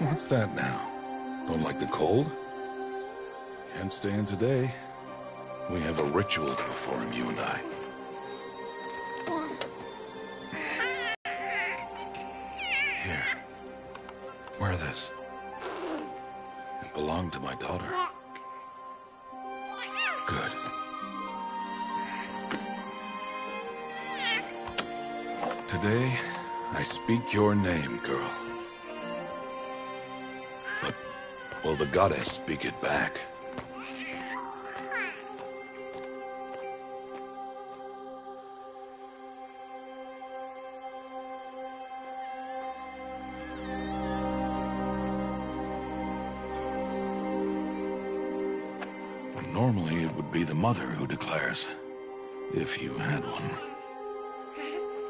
What's that now? Don't like the cold? Can't stay in today. We have a ritual to perform, you and I. Here. Wear this. It belonged to my daughter. Good. Today, I speak your name, girl. But will the goddess speak it back? Normally, it would be the mother who declares, if you had one.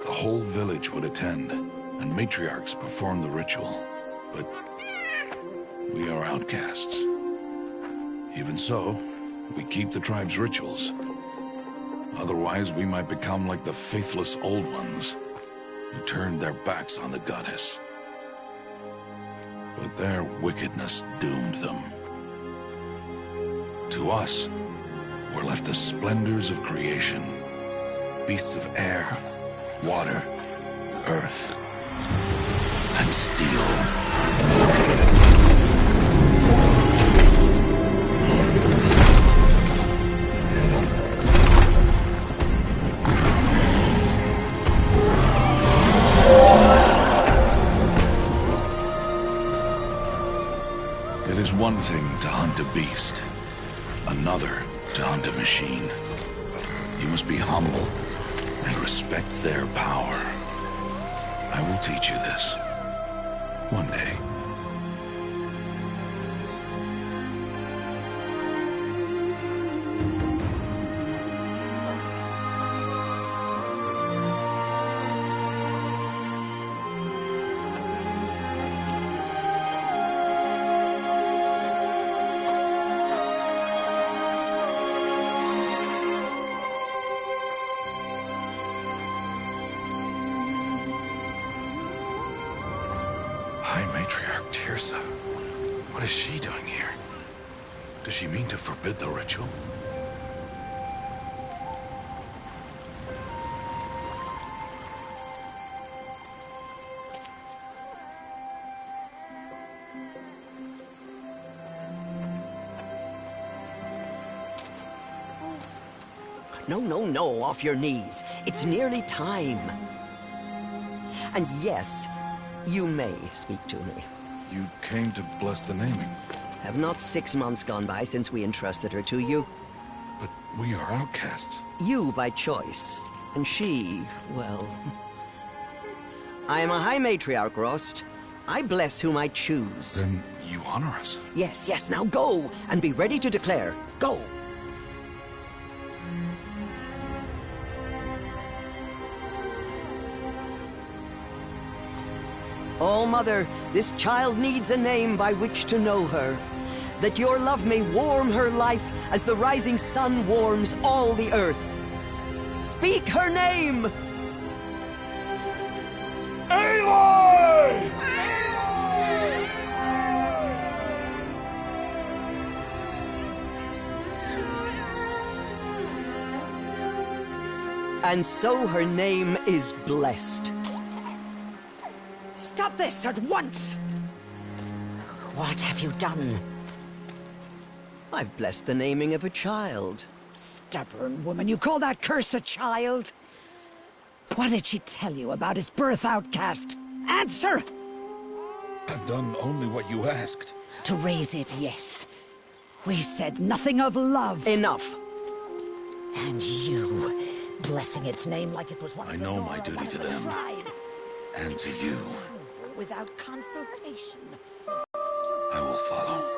The whole village would attend, and matriarchs perform the ritual. But we are outcasts. Even so, we keep the tribe's rituals. Otherwise, we might become like the faithless old ones, who turned their backs on the goddess. But their wickedness doomed them. To us, were left the splendors of creation. Beasts of air, water, earth, and steel. It is one thing to hunt a beast, another to hunt a machine. You must be humble and respect their power. I will teach you this. One day. High Matriarch Teersa. What is she doing here? Does she mean to forbid the ritual? No, off your knees. It's nearly time. And yes, you may speak to me. You came to bless the naming. Have not 6 months gone by since we entrusted her to you? But we are outcasts. You by choice, and she, well... I am a High Matriarch, Rost. I bless whom I choose. Then you honor us. Yes, now go, and be ready to declare. Go! Oh, Mother, this child needs a name by which to know her. That your love may warm her life as the rising sun warms all the earth. Speak her name! Aloy! And so her name is blessed. Stop this at once! What have you done? I've blessed the naming of a child. Stubborn woman, you call that curse a child? What did she tell you about his birth, outcast? Answer! I've done only what you asked. To raise it, yes. We said nothing of love. Enough. And you, blessing its name like it was one I of the know Nora, my duty one of to the them. tribe. And to you. Without consultation. I will follow.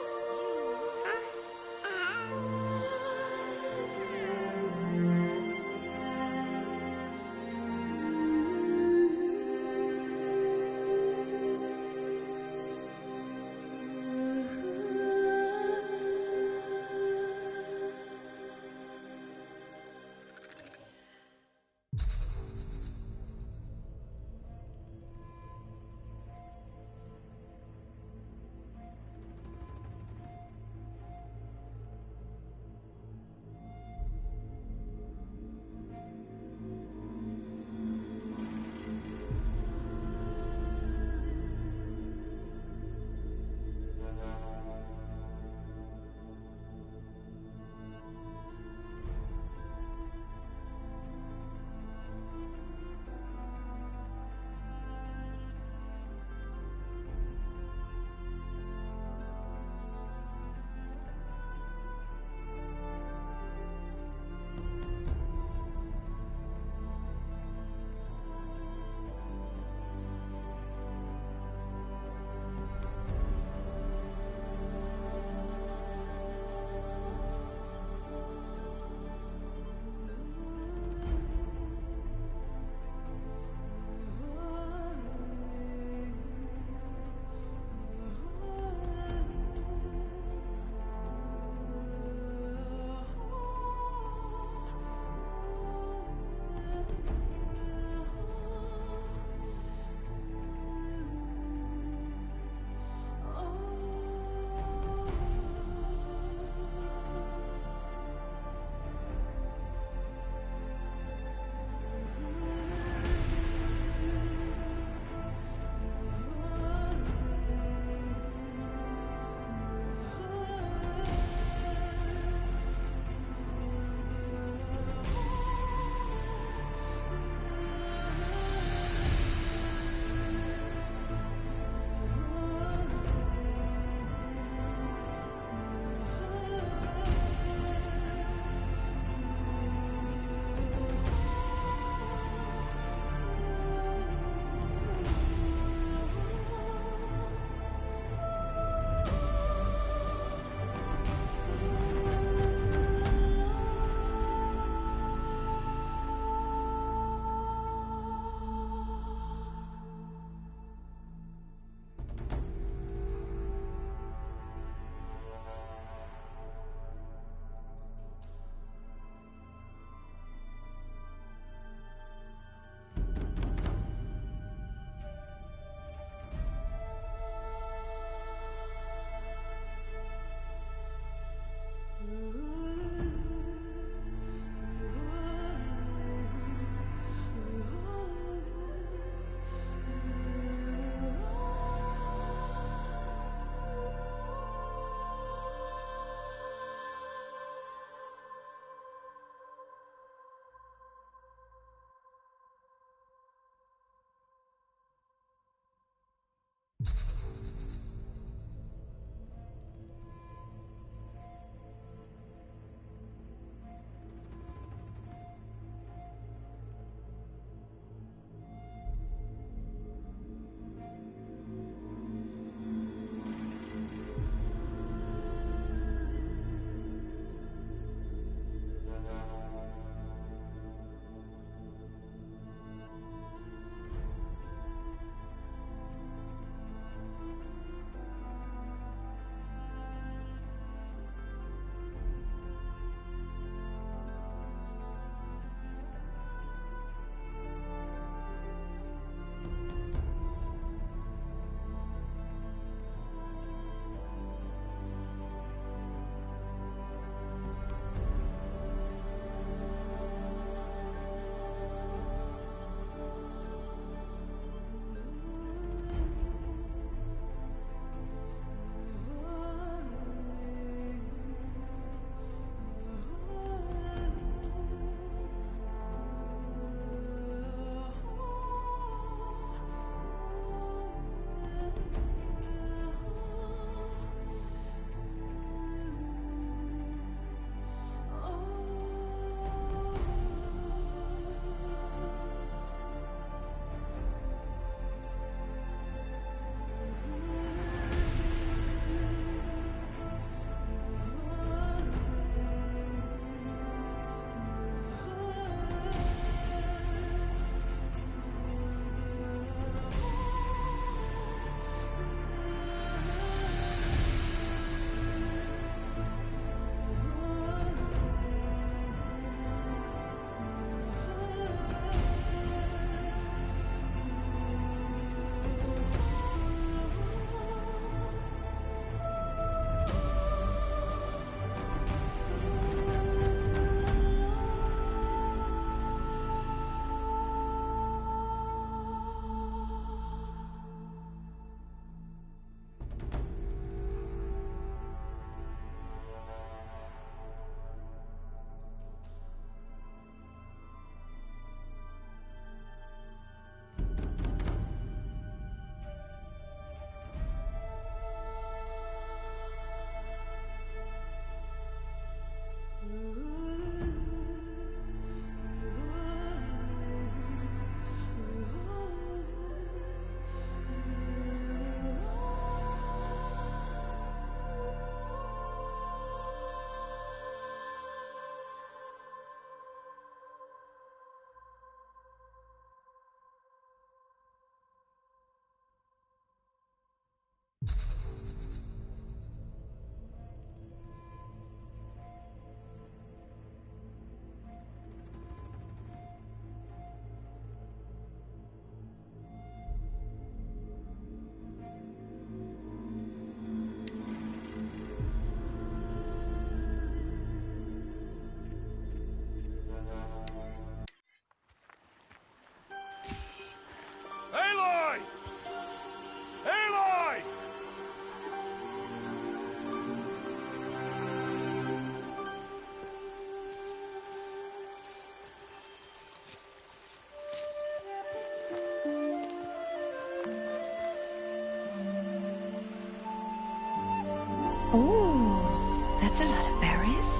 Oh, that's a lot of berries.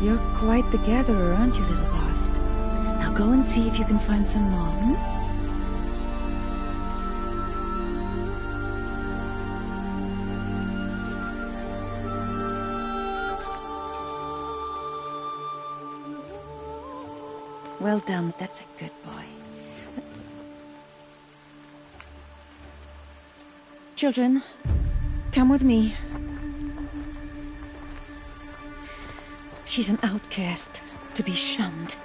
You're quite the gatherer, aren't you, little Bast? Now go and see if you can find some more, hmm? Well done, that's a good boy. Children, come with me. She's an outcast, to be shunned.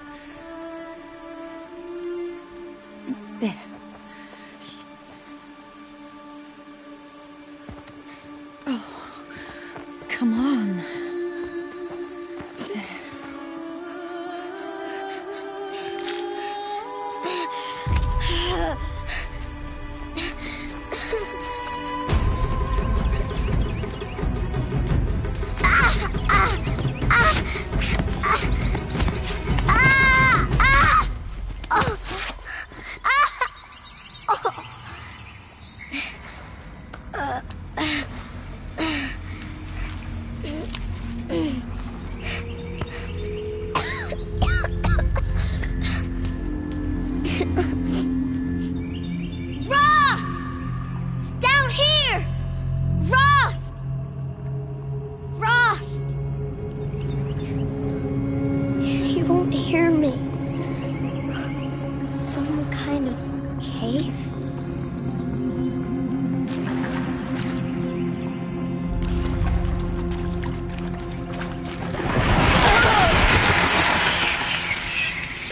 There. Oh, come on. There.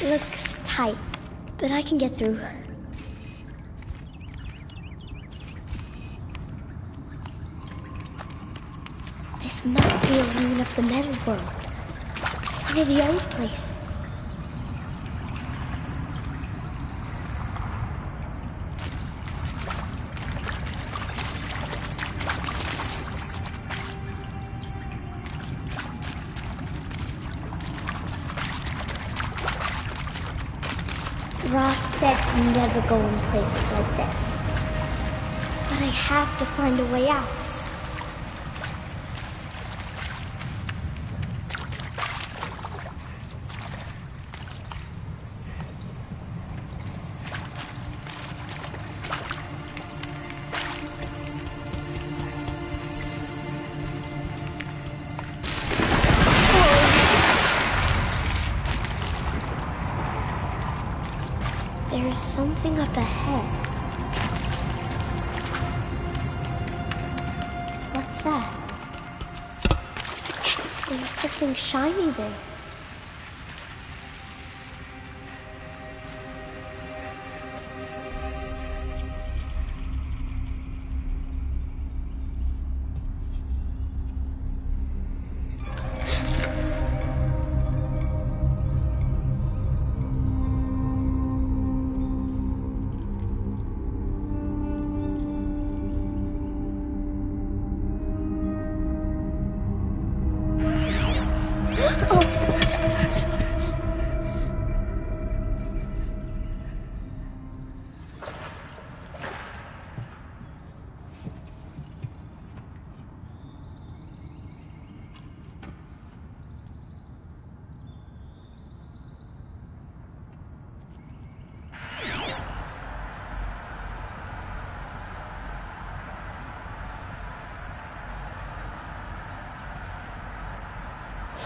Looks tight, but I can get through. This must be a ruin of the metal world. One of the old places. Ross said to never go in places like this. But I have to find a way out. There's something up ahead. What's that? There's something shiny there.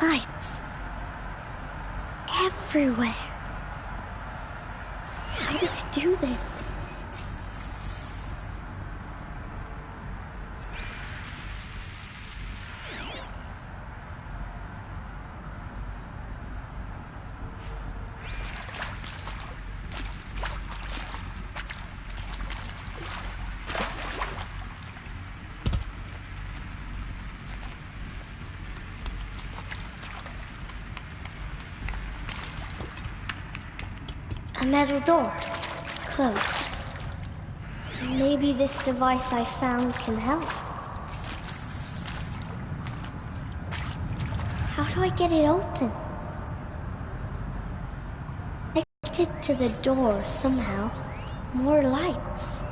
Lights. Everywhere. How does he do this? A metal door. Closed. Maybe this device I found can help. How do I get it open? Connected to the door somehow. More lights.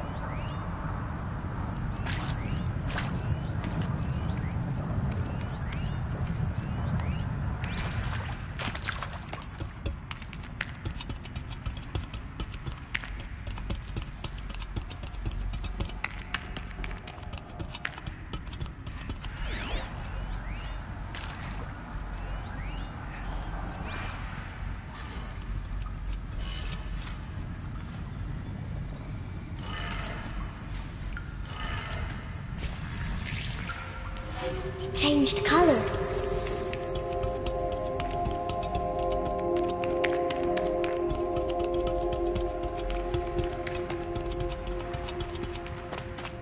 changed color.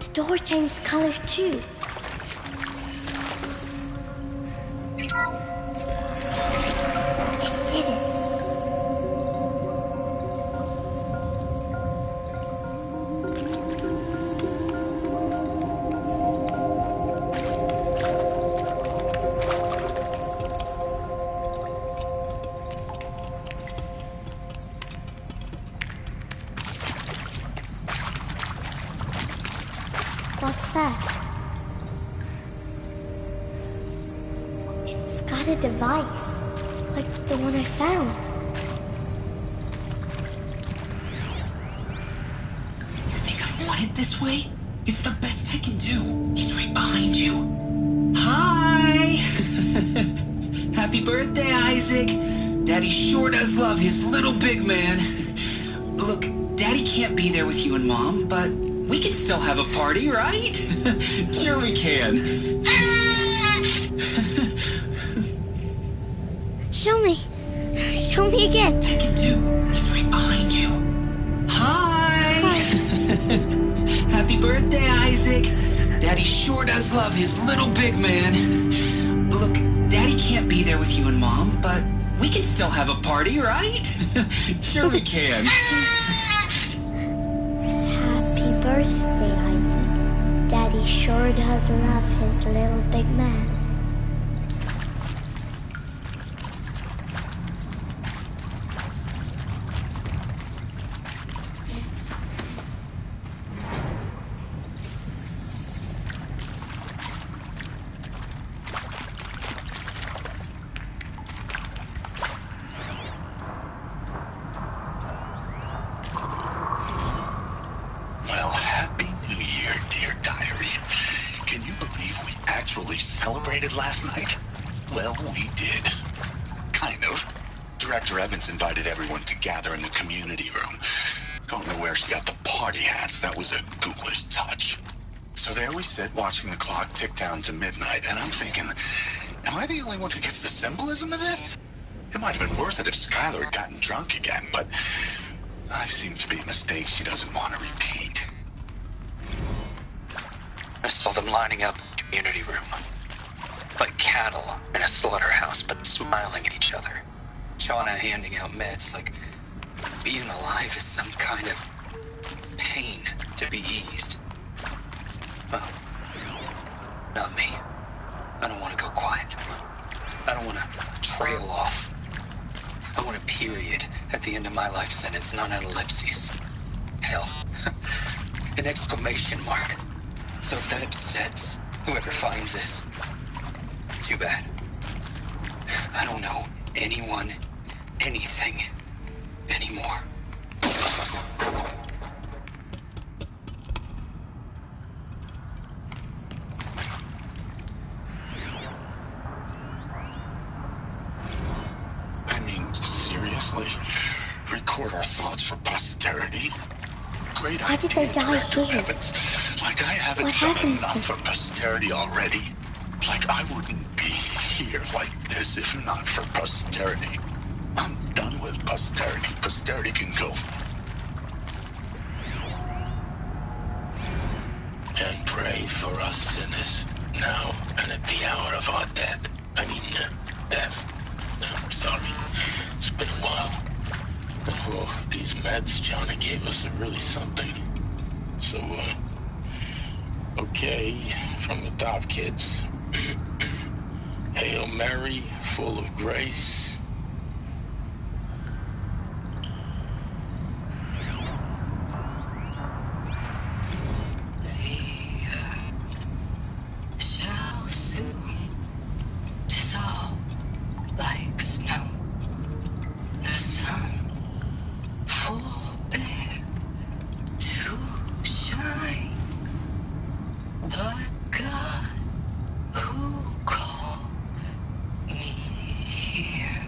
The door changed color too. It didn't. What's that? It's got a device, like the one I found. You think I want it this way? It's the best I can do. He's right behind you. Hi! Happy birthday, Isaac. Daddy sure does love his little big man. Look, Daddy can't be there with you and Mom, but we can still have a party, right? Sure we can. Show me. Show me again. I can do. He's right behind you. Hi! Happy birthday, Isaac. Daddy sure does love his little big man. Look, Daddy can't be there with you and Mom, but we can still have a party, right? Sure we can. Happy birthday, Isaac. Daddy sure does love his little big man. Well, Happy New Year, dear diary. Can you believe we actually celebrated last night? Well, we did. Kind of. Director Evans invited everyone to gather in the community room. Don't know where she got the party hats. That was a ghoulish touch. So there we sit, watching the clock tick down to midnight, and I'm thinking, am I the only one who gets the symbolism of this? It might have been worth it if Skylar had gotten drunk again, but I seem to be a mistake she doesn't want to repeat. I saw them lining up in the community room. Like cattle in a slaughterhouse, but smiling at each other. Shauna handing out meds like being alive is some kind of pain to be eased. Well, not me. I don't want to go quiet. I don't want to trail off. I want a period at the end of my life sentence, not an ellipses. Hell, an exclamation mark. So if that upsets whoever finds this, too bad. I don't know anyone, anything, anymore. I mean, seriously? Record our thoughts for posterity? Great Why did idea, they die Director here? Evans. Like I haven't What done happened to enough them? for posterity already. Like I wouldn't be here like this if not for posterity. I'm done with posterity. Posterity can go. And pray for us sinners, now and at the hour of our death. Death. Sorry, it's been a while. Oh, these meds Johnny gave us are really something. So, okay, from the top, kids. Hail Mary, full of grace. Shall soon dissolve like snow. The sun forbear to shine. But God who called me here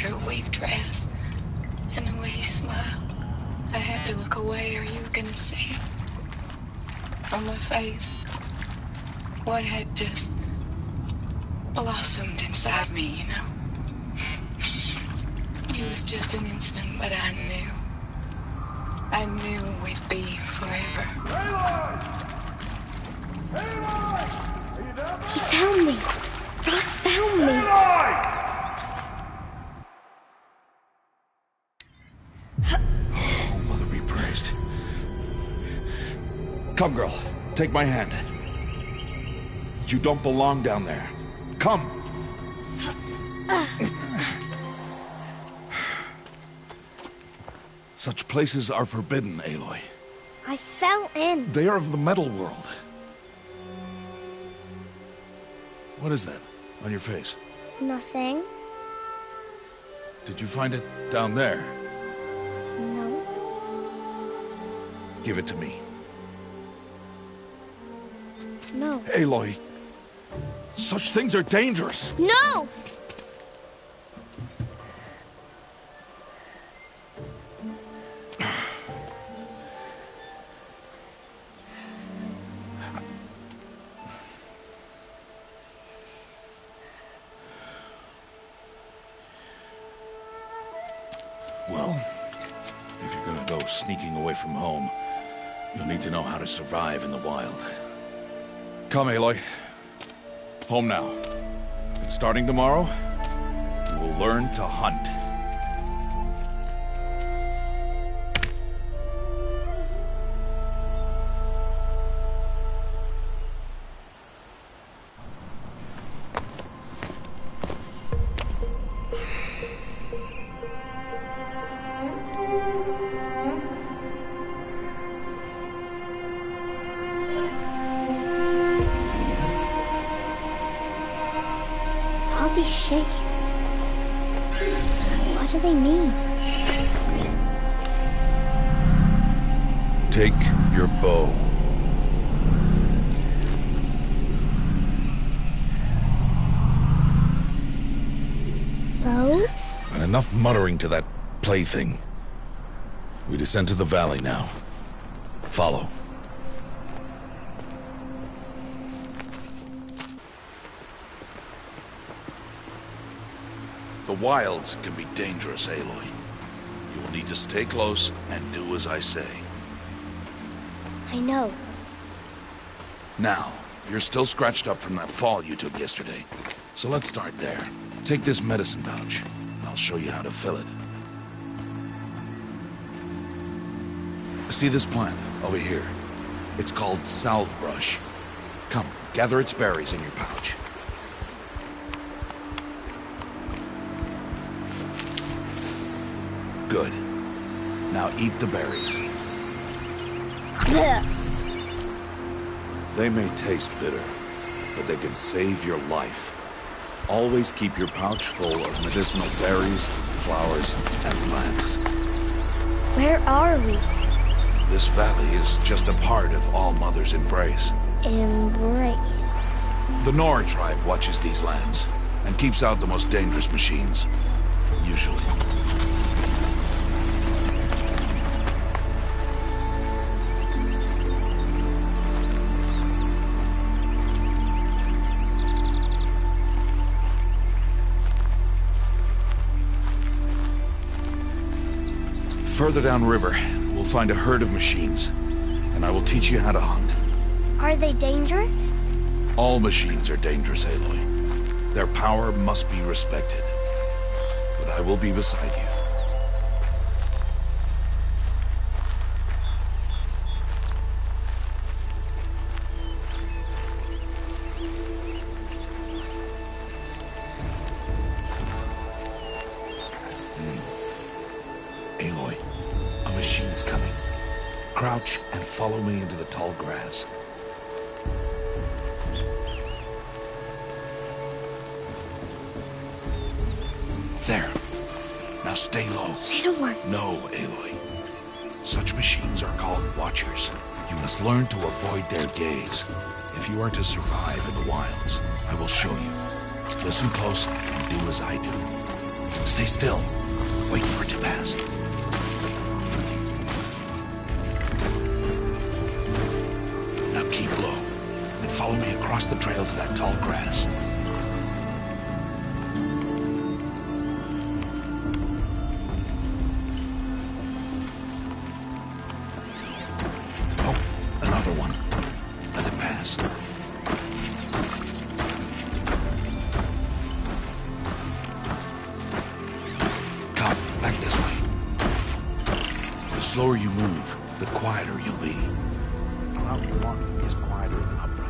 your weave dress and the way you smile. I had to look away or you were gonna see on my face what had just blossomed inside me, you know. It was just an instant, but I knew. I knew we'd be forever. He found me. Ross found me. Oh, Mother be praised. Come, girl. Take my hand. You don't belong down there. Come. Such places are forbidden, Aloy. I fell in. They are of the metal world. What is that on your face? Nothing. Did you find it down there? No. Give it to me. No. Aloy, such things are dangerous. No! Well, if you're gonna go sneaking away from home, you'll need to know how to survive in the wild. Come, Aloy. Home now. And starting tomorrow, you will learn to hunt. All these shapes. What do they mean? Take your bow. Bow? And enough muttering to that plaything. We descend to the valley now. Follow. The wilds can be dangerous, Aloy. You will need to stay close and do as I say. I know. Now, you're still scratched up from that fall you took yesterday. So let's start there. Take this medicine pouch. I'll show you how to fill it. See this plant over here? It's called salve brush. Come, gather its berries in your pouch. Good. Now eat the berries. They may taste bitter, but they can save your life. Always keep your pouch full of medicinal berries, flowers, and plants. Where are we? This valley is just a part of All Mother's embrace. Embrace. The Nora tribe watches these lands and keeps out the most dangerous machines. Usually. Further downriver, we'll find a herd of machines, and I will teach you how to hunt. Are they dangerous? All machines are dangerous, Aloy. Their power must be respected. But I will be beside you. Aloy, a machine's coming. Crouch and follow me into the tall grass. There. Now stay low. Little one. No, Aloy. Such machines are called Watchers. You must learn to avoid their gaze. If you are to survive in the wilds, I will show you. Listen close and do as I do. Stay still. Wait for it to pass. Now keep low, and follow me across the trail to that tall grass. Oh, another one. Let it pass. Come, back this way. The slower you move, the quieter you'll be. Crouching walking is quieter than upright.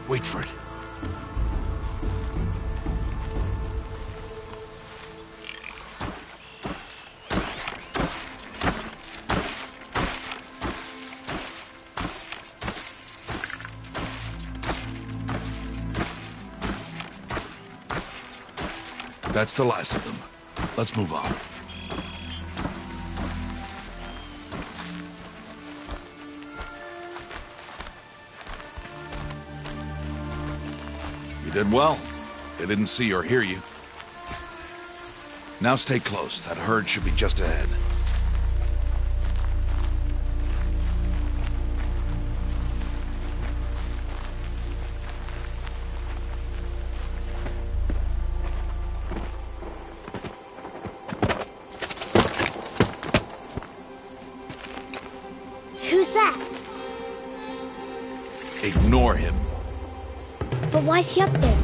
Wait for it. That's the last of them. Let's move on. You did well. They didn't see or hear you. Now stay close. That herd should be just ahead. Who's that? Ignore him. But why's he up there?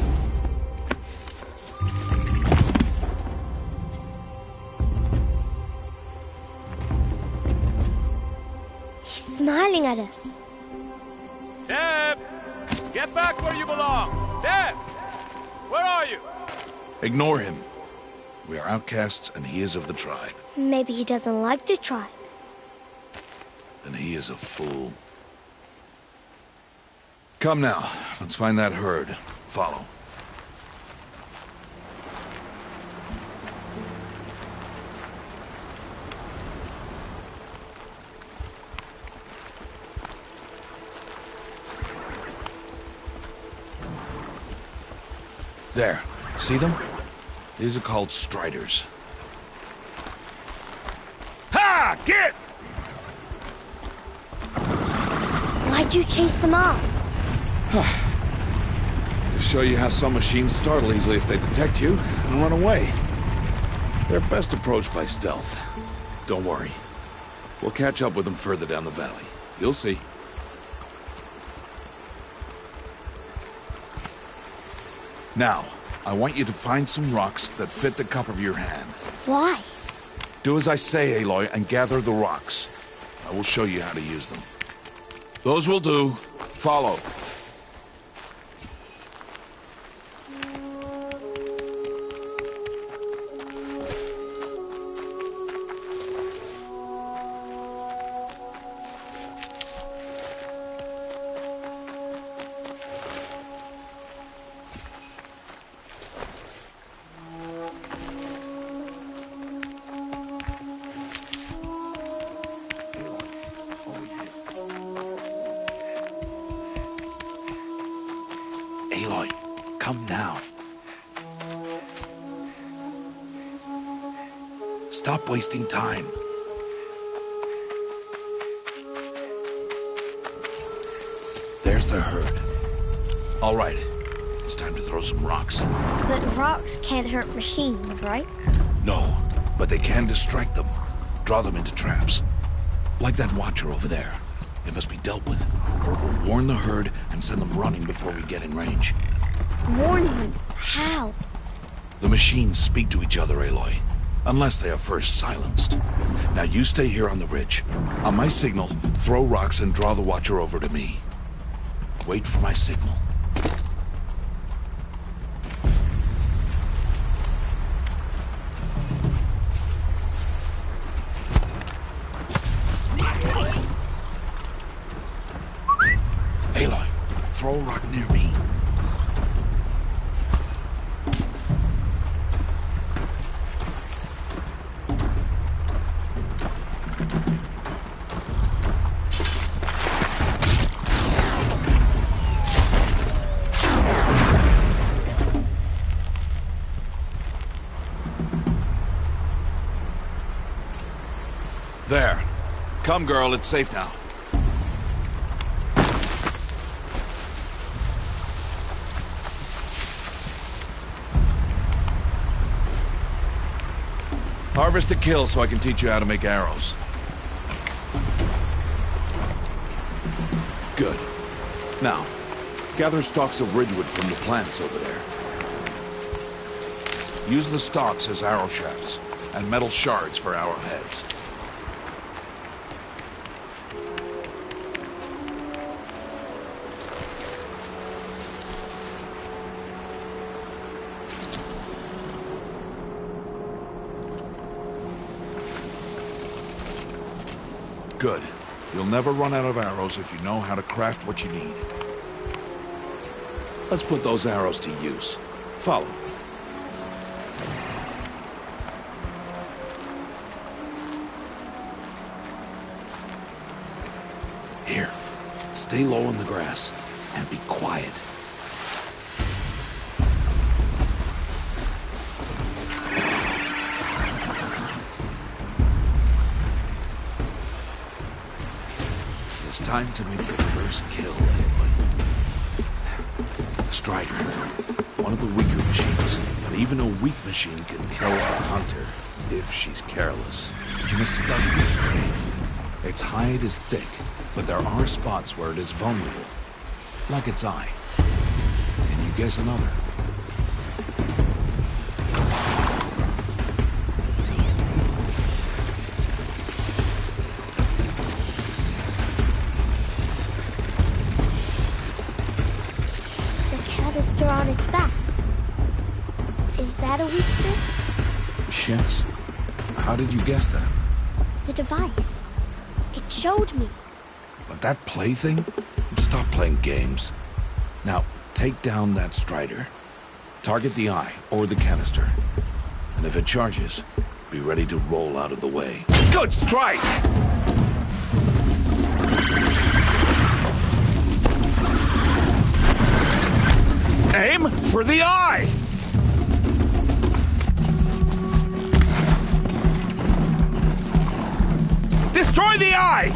He's smiling at us. Teb! Get back where you belong! Teb! Where are you? Ignore him. We are outcasts, and he is of the tribe. Maybe he doesn't like the tribe. And he is a fool. Come now, let's find that herd. Follow. There, see them? These are called striders. Ha! Get! Why'd you chase them off? To show you how some machines startle easily if they detect you and run away. They're best approached by stealth. Don't worry. We'll catch up with them further down the valley. You'll see. Now, I want you to find some rocks that fit the cup of your hand. Why? Do as I say, Aloy, and gather the rocks. I will show you how to use them. Those will do. Follow. Aloy, come now. Stop wasting time. There's the herd. All right, it's time to throw some rocks. But rocks can't hurt machines, right? No, but they can distract them. Draw them into traps. Like that watcher over there. It must be dealt with, or it will warn the herd and send them running before we get in range. Warn them? How? The machines speak to each other, Aloy. Unless they are first silenced. Now you stay here on the ridge. On my signal, throw rocks and draw the watcher over to me. Wait for my signal. Aloy, throw a rock near me. There. Come, girl, it's safe now. Harvest a kill so I can teach you how to make arrows. Good. Now, gather stalks of ridgewood from the plants over there. Use the stalks as arrow shafts, and metal shards for arrowheads. Good. You'll never run out of arrows if you know how to craft what you need. Let's put those arrows to use. Follow. Here. Stay low in the grass and be quiet. It's time to make your first kill, Aloy. Strider. One of the weaker machines. But even a weak machine can kill a hunter if she's careless. You must study it. Its hide is thick, but there are spots where it is vulnerable. Like its eye. Can you guess another? On its back. Is that a weakness? Yes. How did you guess that? The device. It showed me. But that plaything? Stop playing games. Now, take down that Strider. Target the eye or the canister. And if it charges, be ready to roll out of the way. Good strike! Aim for the eye! Destroy the eye!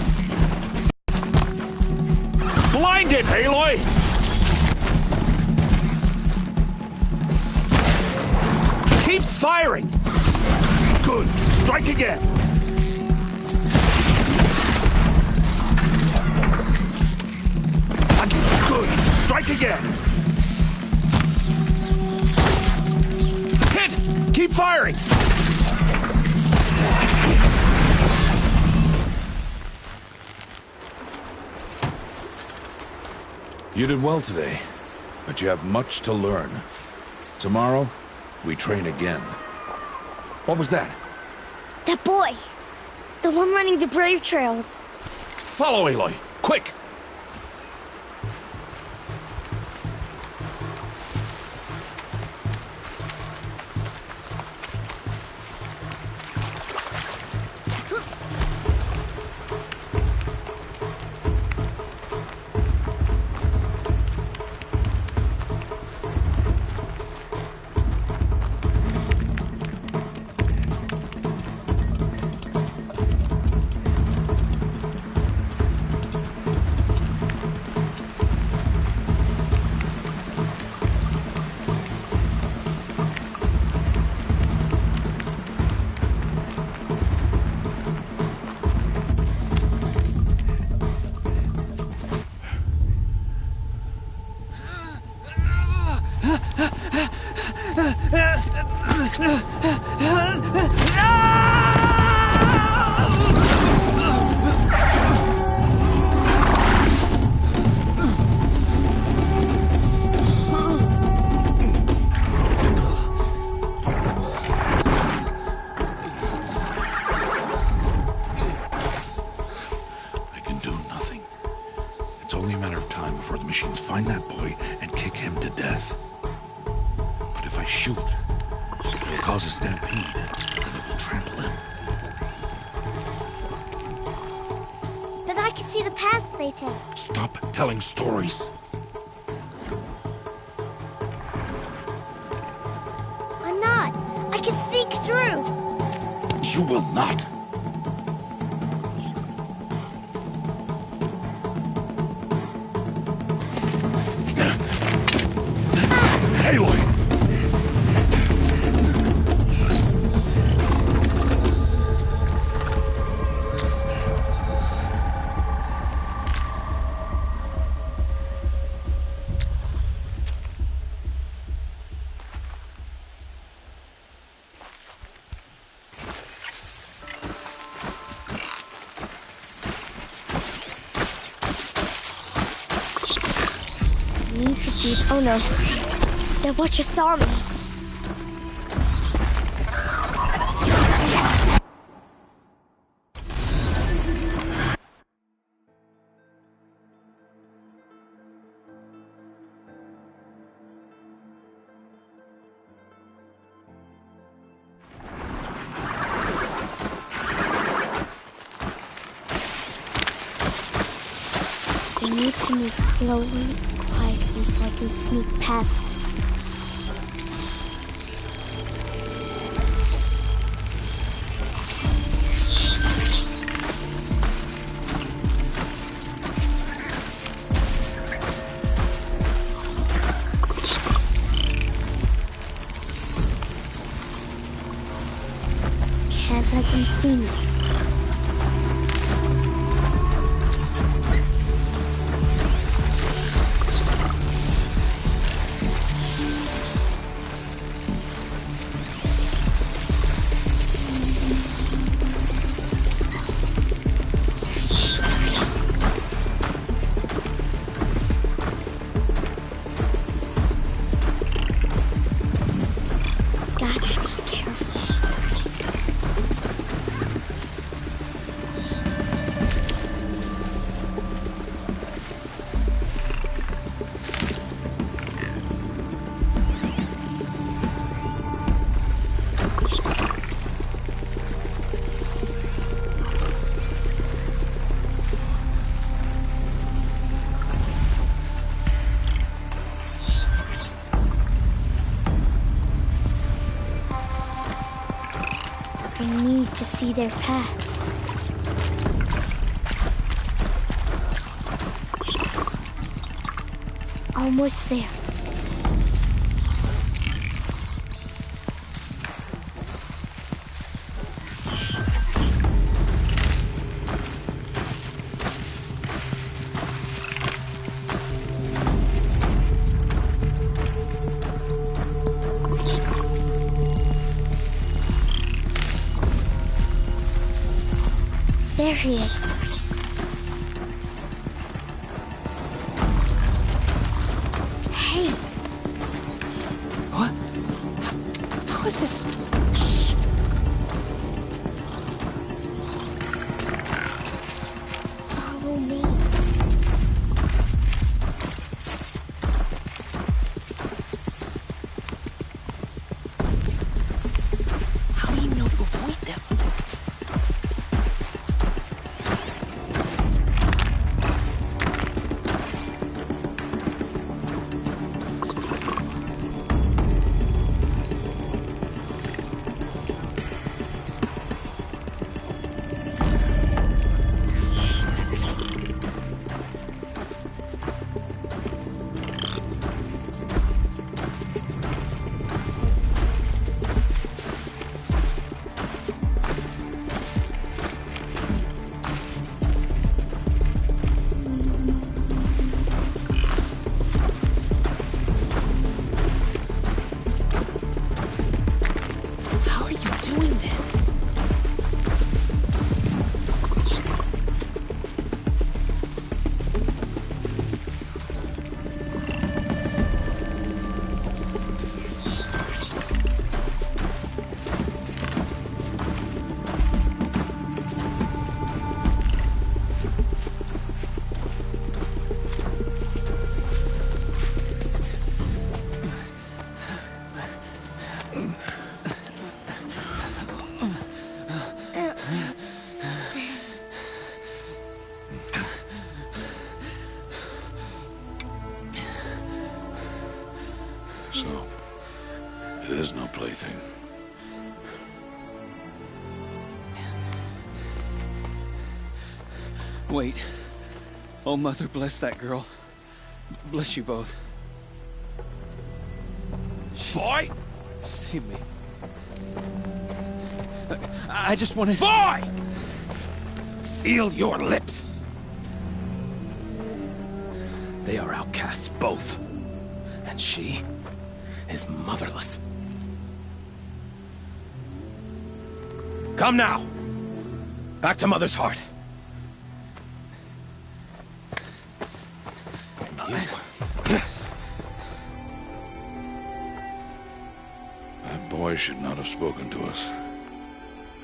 Blind it, Aloy! Keep firing! Good. Strike again! Good. Strike again! Hit! Keep firing! You did well today, but you have much to learn. Tomorrow, we train again. What was that? That boy! The one running the brave trails. Follow Aloy! Quick! Find that boy and kick him to death. But if I shoot, it'll cause a stampede, and it will trample him. But I can see the paths they take. Stop telling stories. I'm not. I can sneak through. You will not. Steve. Oh no. The Watcher saw me. I need to move slowly, quietly, so I can sneak past them. Can't let them see me. I need to see their paths. Almost there. There he is. Hey! What? How is this? Shh. Follow me. How do you know to avoid them? So, it is no plaything. Wait. Oh, Mother, bless that girl. Bless you both. Boy! She saved me. I just wanted... Boy! Seal your lips. They are outcasts, both. And she is motherless. Come now. Back to Mother's heart. And Aloy should not have spoken to us.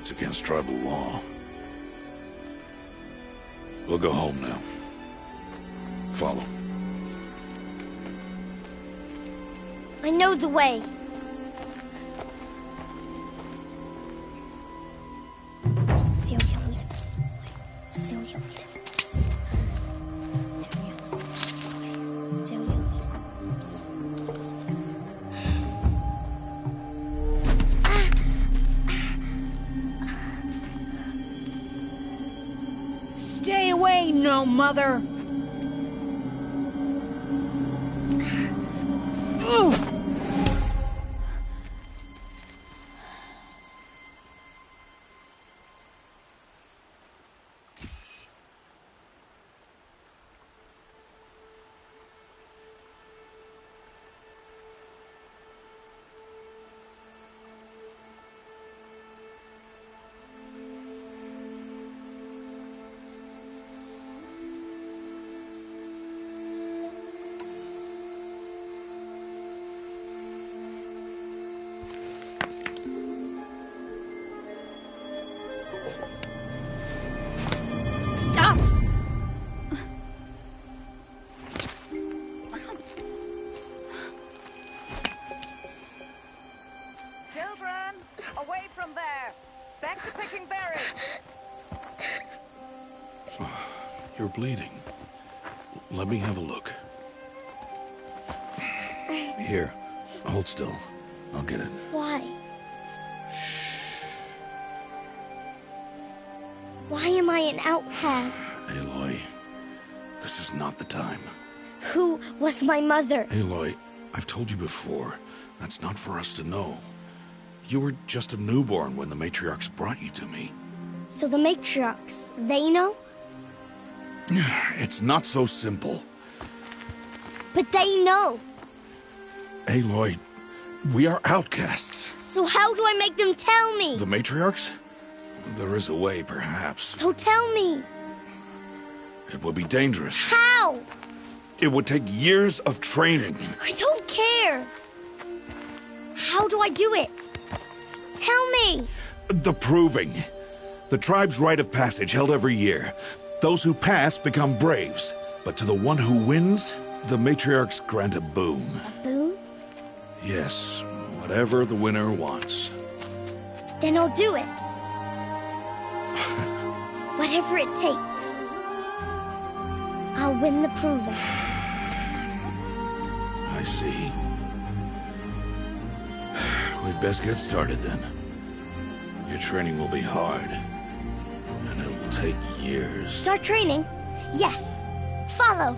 It's against tribal law. We'll go home now. Follow. I know the way. Seal your lips, boy. Seal your lips. Seal your lips. Stay away, no mother! Stop! Children, away from there. Back to picking berries. You're bleeding. Let me have a look. Here, hold still. I'll get it. Why? Why am I an outcast? Aloy, this is not the time. Who was my mother? Aloy, I've told you before, that's not for us to know. You were just a newborn when the matriarchs brought you to me. So the matriarchs, they know? It's not so simple. But they know. Aloy, we are outcasts. So how do I make them tell me? The matriarchs? There is a way, perhaps. So tell me. It would be dangerous. How? It would take years of training. I don't care. How do I do it? Tell me. The proving. The tribe's rite of passage held every year. Those who pass become braves. But to the one who wins, the matriarchs grant a boon. A boon? Yes, whatever the winner wants. Then I'll do it. Whatever it takes. I'll win the proving. I see. We'd best get started then. Your training will be hard. And it'll take years. Start training? Yes. Follow.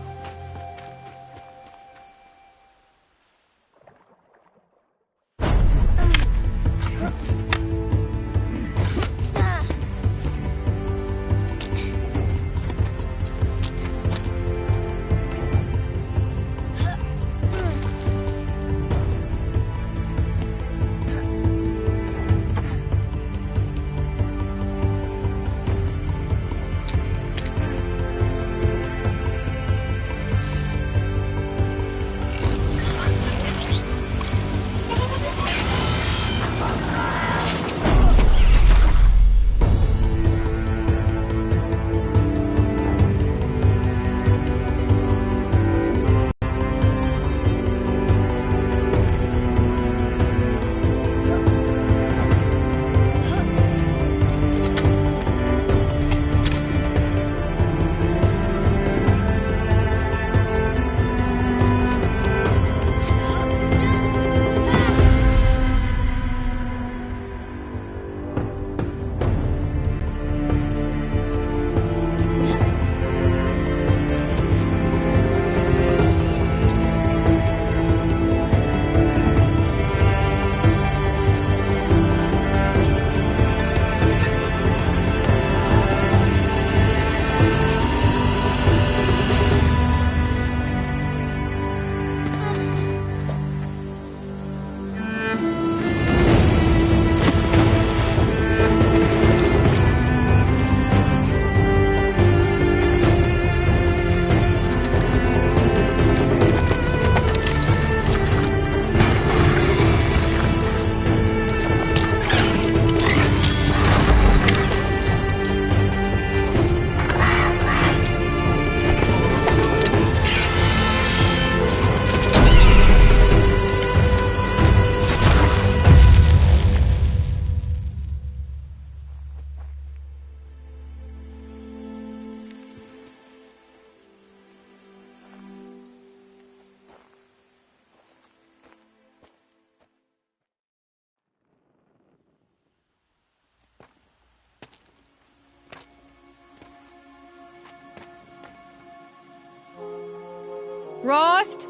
Rost?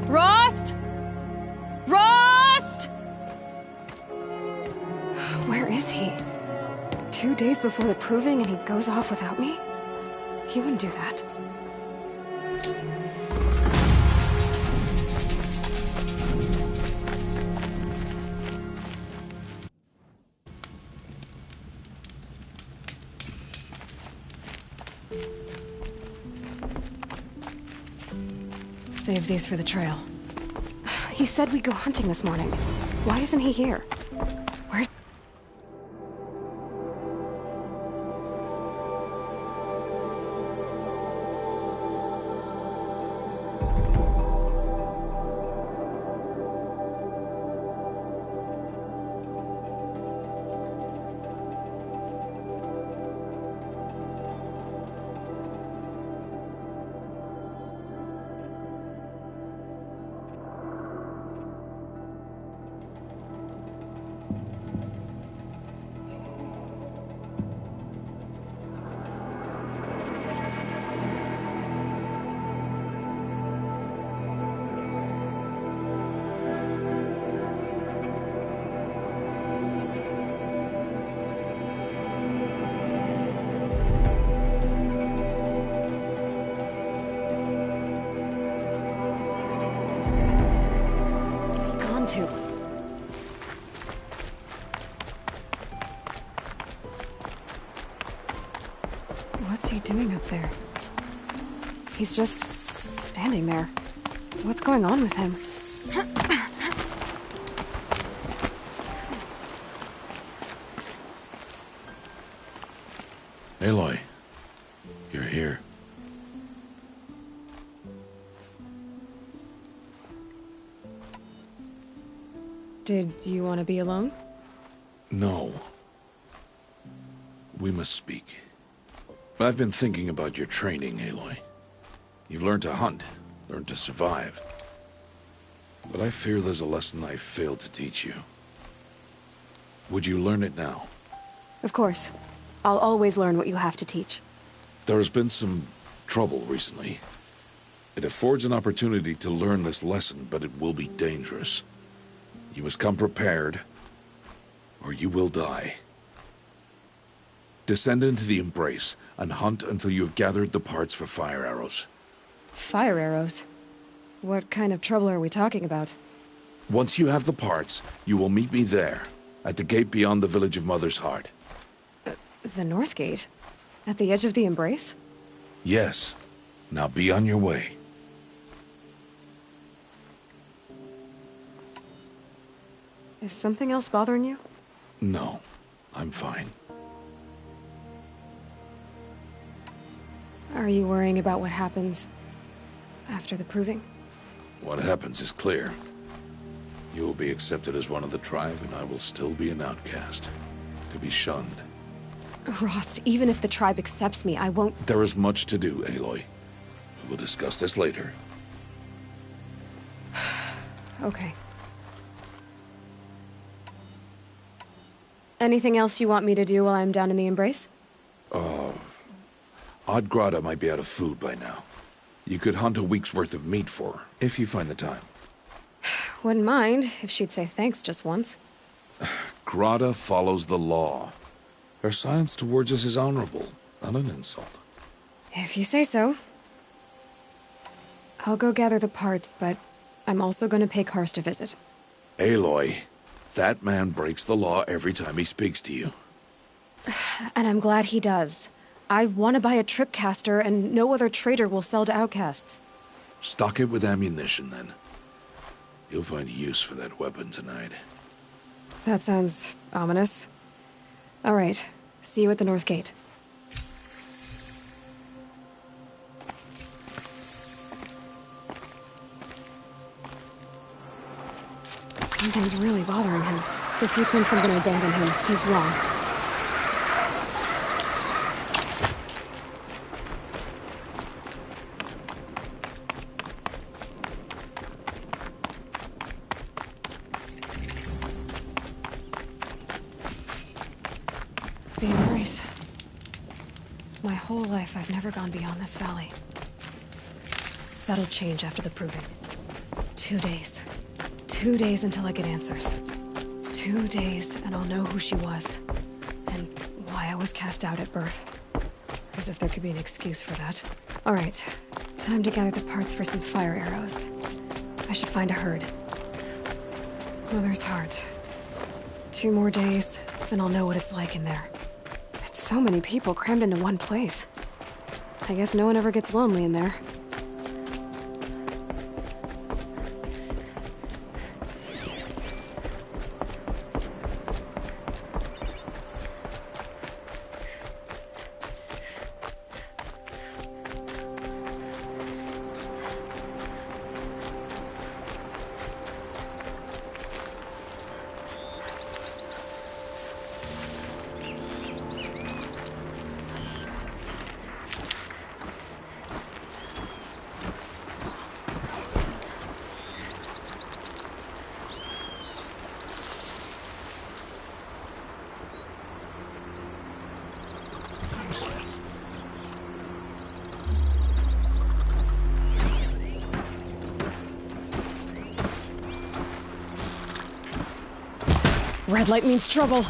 Rost? Rost? Where is he? 2 days before the proving and he goes off without me? He wouldn't do that. Save these for the trail. He said we'd go hunting this morning. Why isn't he here? Where's... What's he doing up there? He's just standing there. What's going on with him? Aloy, you're here. Did you want to be alone? No. We must speak. I've been thinking about your training, Aloy. You've learned to hunt, learned to survive. But I fear there's a lesson I failed to teach you. Would you learn it now? Of course. I'll always learn what you have to teach. There has been some trouble recently. It affords an opportunity to learn this lesson, but it will be dangerous. You must come prepared, or you will die. Descend into the Embrace, and hunt until you have gathered the parts for fire arrows. Fire arrows? What kind of trouble are we talking about? Once you have the parts, you will meet me there, at the gate beyond the village of Mother's Heart. The North Gate? At the edge of the Embrace? Yes. Now be on your way. Is something else bothering you? No, I'm fine. Are you worrying about what happens after the proving? What happens is clear. You will be accepted as one of the tribe, and I will still be an outcast, to be shunned. Rost, even if the tribe accepts me, I won't... There is much to do, Aloy. We will discuss this later. Okay. Anything else you want me to do while I'm down in the Embrace? Odgrada might be out of food by now. You could hunt a week's worth of meat for her, if you find the time. Wouldn't mind if she'd say thanks just once. Grada follows the law. Her science towards us is honorable, not an insult. If you say so. I'll go gather the parts, but I'm also going to pay Karst a visit. Aloy, that man breaks the law every time he speaks to you. And I'm glad he does. I want to buy a tripcaster, and no other trader will sell to outcasts. Stock it with ammunition, then. You'll find use for that weapon tonight. That sounds ominous. All right. See you at the North Gate. Something's really bothering him. If he thinks I'm gonna abandon him, he's wrong. the embrace. My whole life, I've never gone beyond this valley. That'll change after the proving. 2 days. 2 days until I get answers. 2 days, and I'll know who she was. And why I was cast out at birth. As if there could be an excuse for that. Alright, time to gather the parts for some fire arrows. I should find a herd. Mother's heart. 2 more days, then I'll know what it's like in there. It's so many people crammed into one place. I guess no one ever gets lonely in there. Red light means trouble.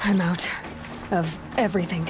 I'm out of everything.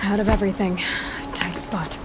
Out of everything. Tight spot.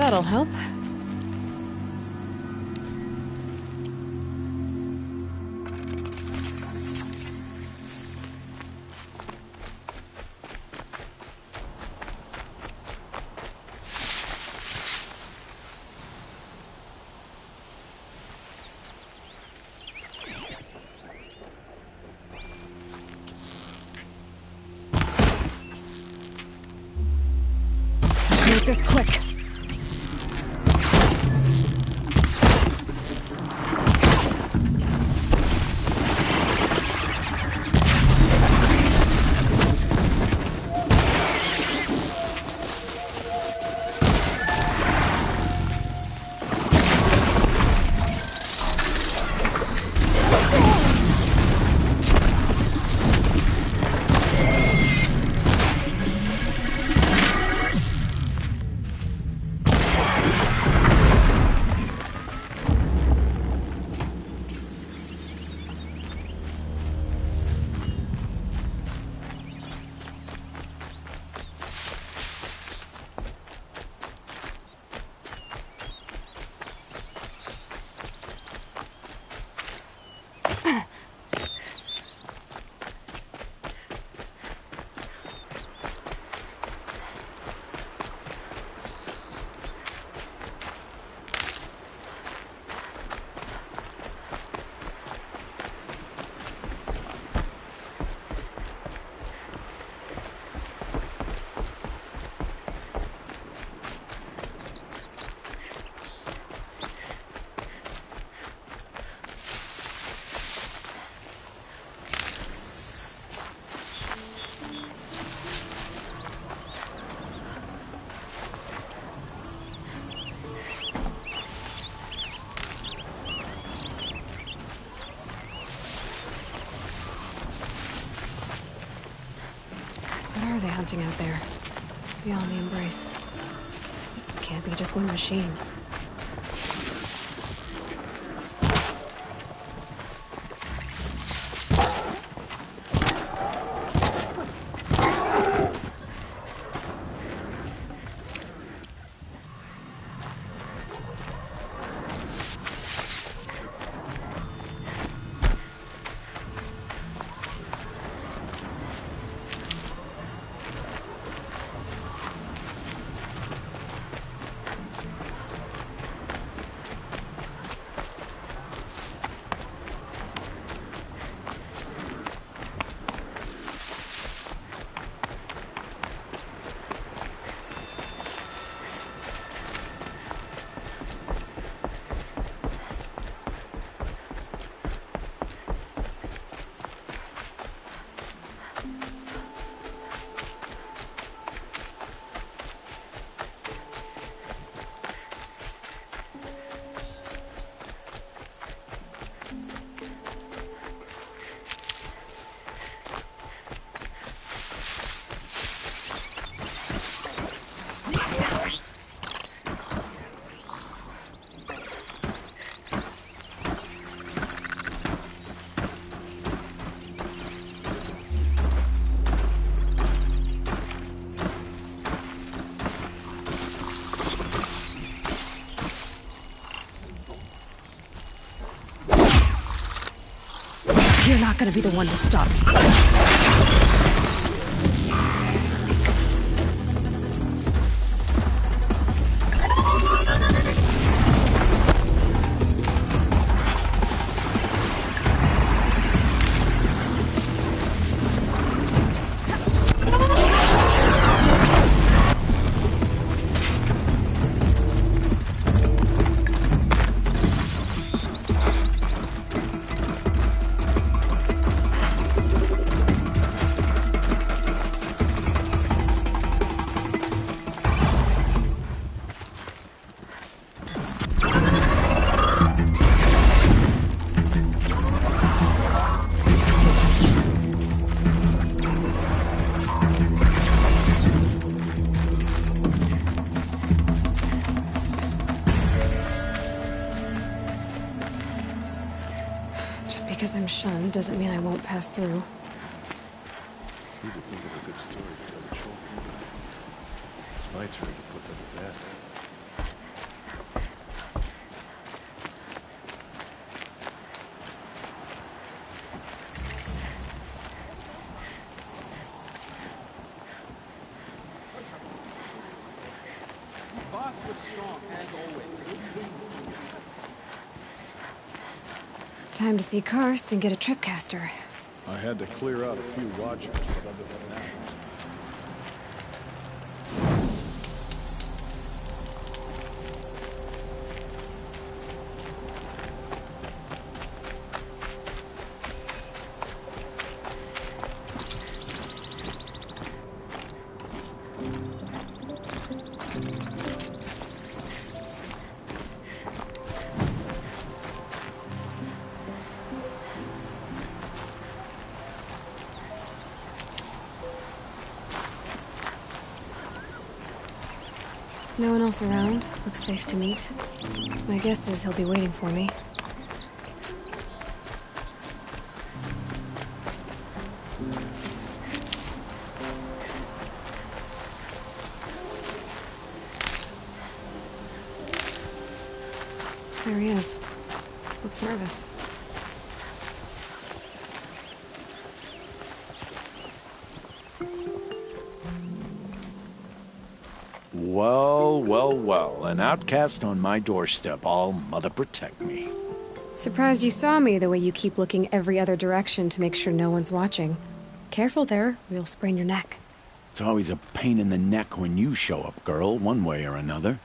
That'll help. Make this quick. What are they hunting out there? Beyond the Embrace. It can't be just one machine. You're not gonna be the one to stop me. Because I'm shunned doesn't mean I won't pass through. Need to think of a good story to tell the children. It's my turn to put them to bed. Time to see Karst and get a tripcaster. I had to clear out a few watchers, but other than that... No one else around. Looks safe to meet. My guess is he'll be waiting for me. There he is. Looks nervous. Well, well, well. An outcast on my doorstep. All mother protect me. Surprised you saw me the way you keep looking every other direction to make sure no one's watching. Careful there, or you'll sprain your neck. It's always a pain in the neck when you show up, girl, one way or another.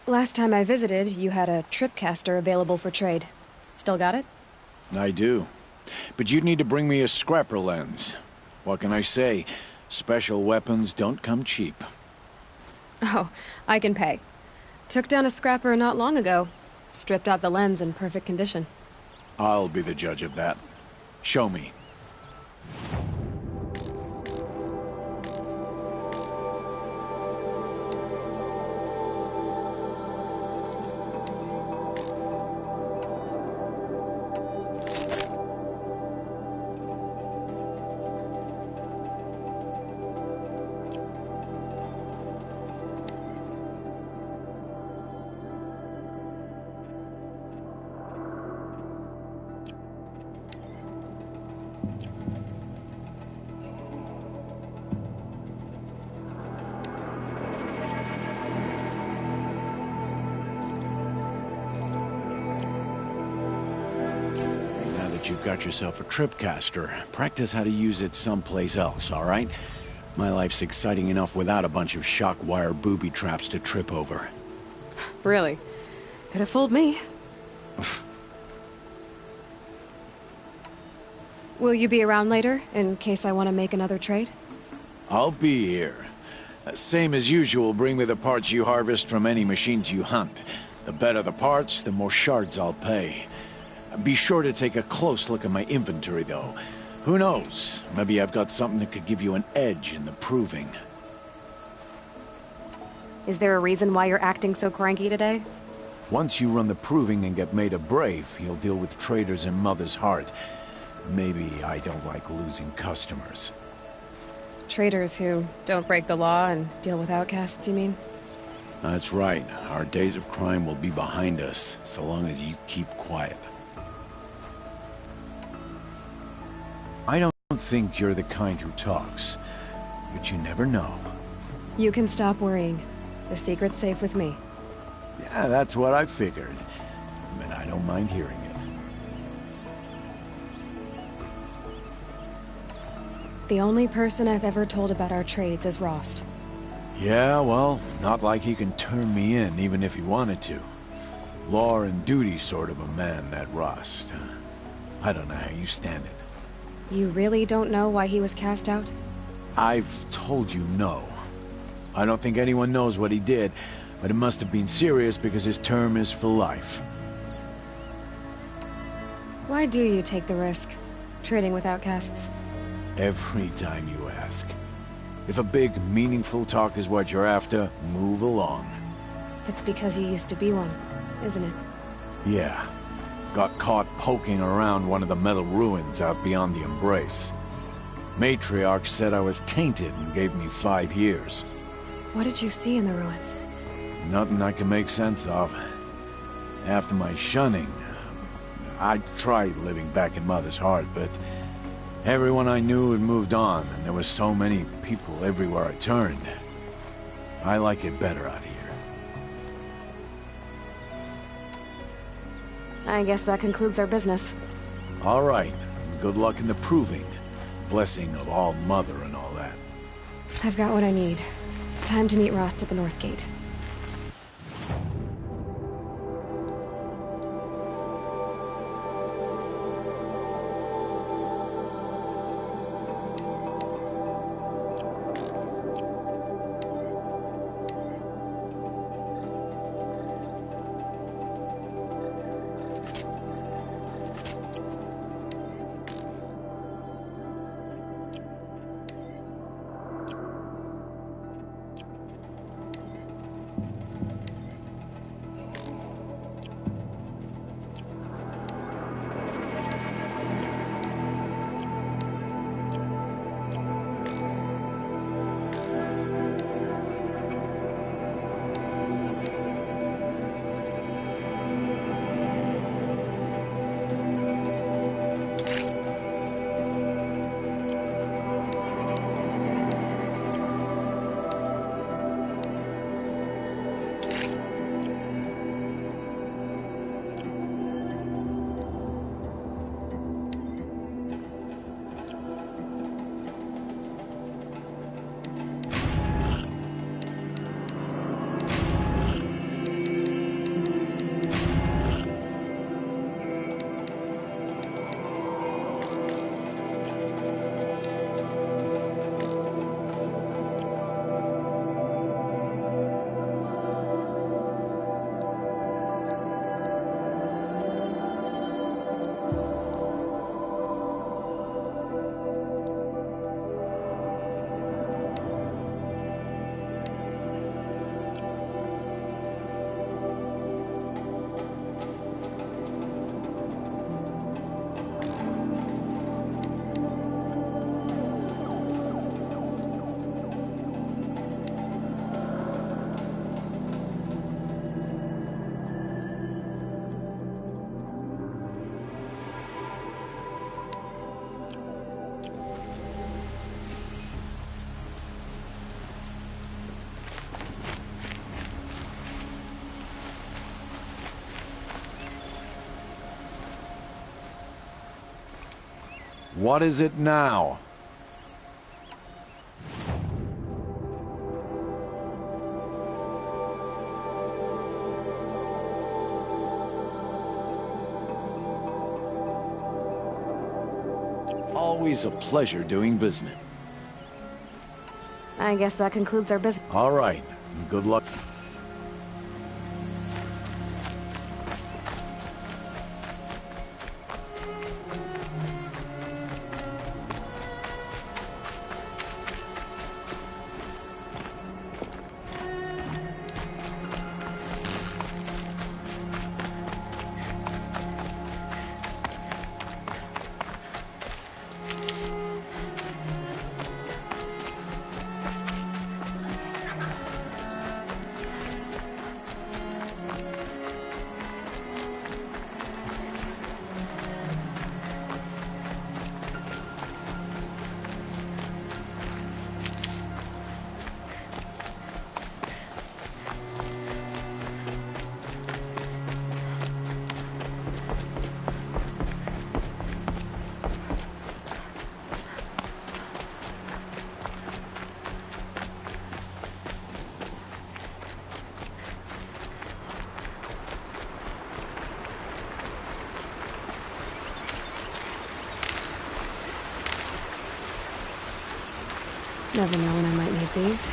Last time I visited, you had a tripcaster available for trade. Still got it? I do. But you'd need to bring me a scrapper lens. What can I say? Special weapons don't come cheap. Oh, I can pay. Took down a scrapper not long ago. Stripped out the lens in perfect condition. I'll be the judge of that. Show me. You've got yourself a tripcaster. Practice how to use it someplace else, all right? My life's exciting enough without a bunch of shock wire booby traps to trip over. Really? Could have fooled me. Will you be around later, in case I want to make another trade? I'll be here. Same as usual, bring me the parts you harvest from any machines you hunt. The better the parts, the more shards I'll pay. Be sure to take a close look at my inventory, though. Who knows? Maybe I've got something that could give you an edge in the proving. Is there a reason why you're acting so cranky today? Once you run the proving and get made a brave, you'll deal with traitors in Mother's Heart. Maybe I don't like losing customers. Traitors who don't break the law and deal with outcasts, you mean? That's right. Our days of crime will be behind us, so long as you keep quiet. I don't think you're the kind who talks, but you never know. You can stop worrying. The secret's safe with me. Yeah, that's what I figured. But I don't mind hearing it. The only person I've ever told about our trades is Rost. Yeah, well, not like he can turn me in, even if he wanted to. Law and duty sort of a man, that Rost. I don't know how you stand it. You really don't know why he was cast out? I've told you no. I don't think anyone knows what he did, but it must have been serious because his term is for life. Why do you take the risk, trading with outcasts? Every time you ask. If a big, meaningful talk is what you're after, move along. It's because you used to be one, isn't it? Yeah. Got caught poking around one of the metal ruins out beyond the Embrace. Matriarch said I was tainted and gave me 5 years. What did you see in the ruins? Nothing I can make sense of. After my shunning, I tried living back in Mother's Heart, but everyone I knew had moved on, and there were so many people everywhere I turned. I like it better out here. I guess that concludes our business. All right. Good luck in the proving. Blessing of All Mother and all that. I've got what I need. Time to meet Rost at the North Gate. What is it now? Always a pleasure doing business. I guess that concludes our business. All right. Good luck. Never know when I might need these.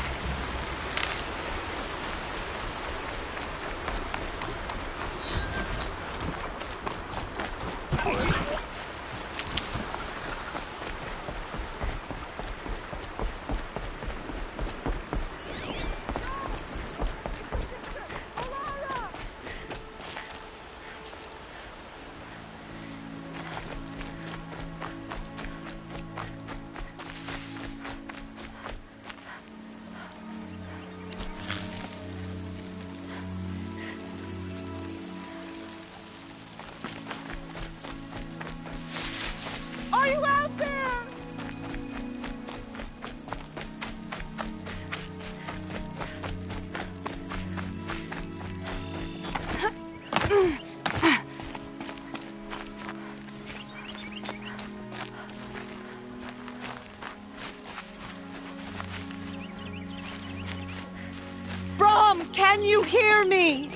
Can you hear me?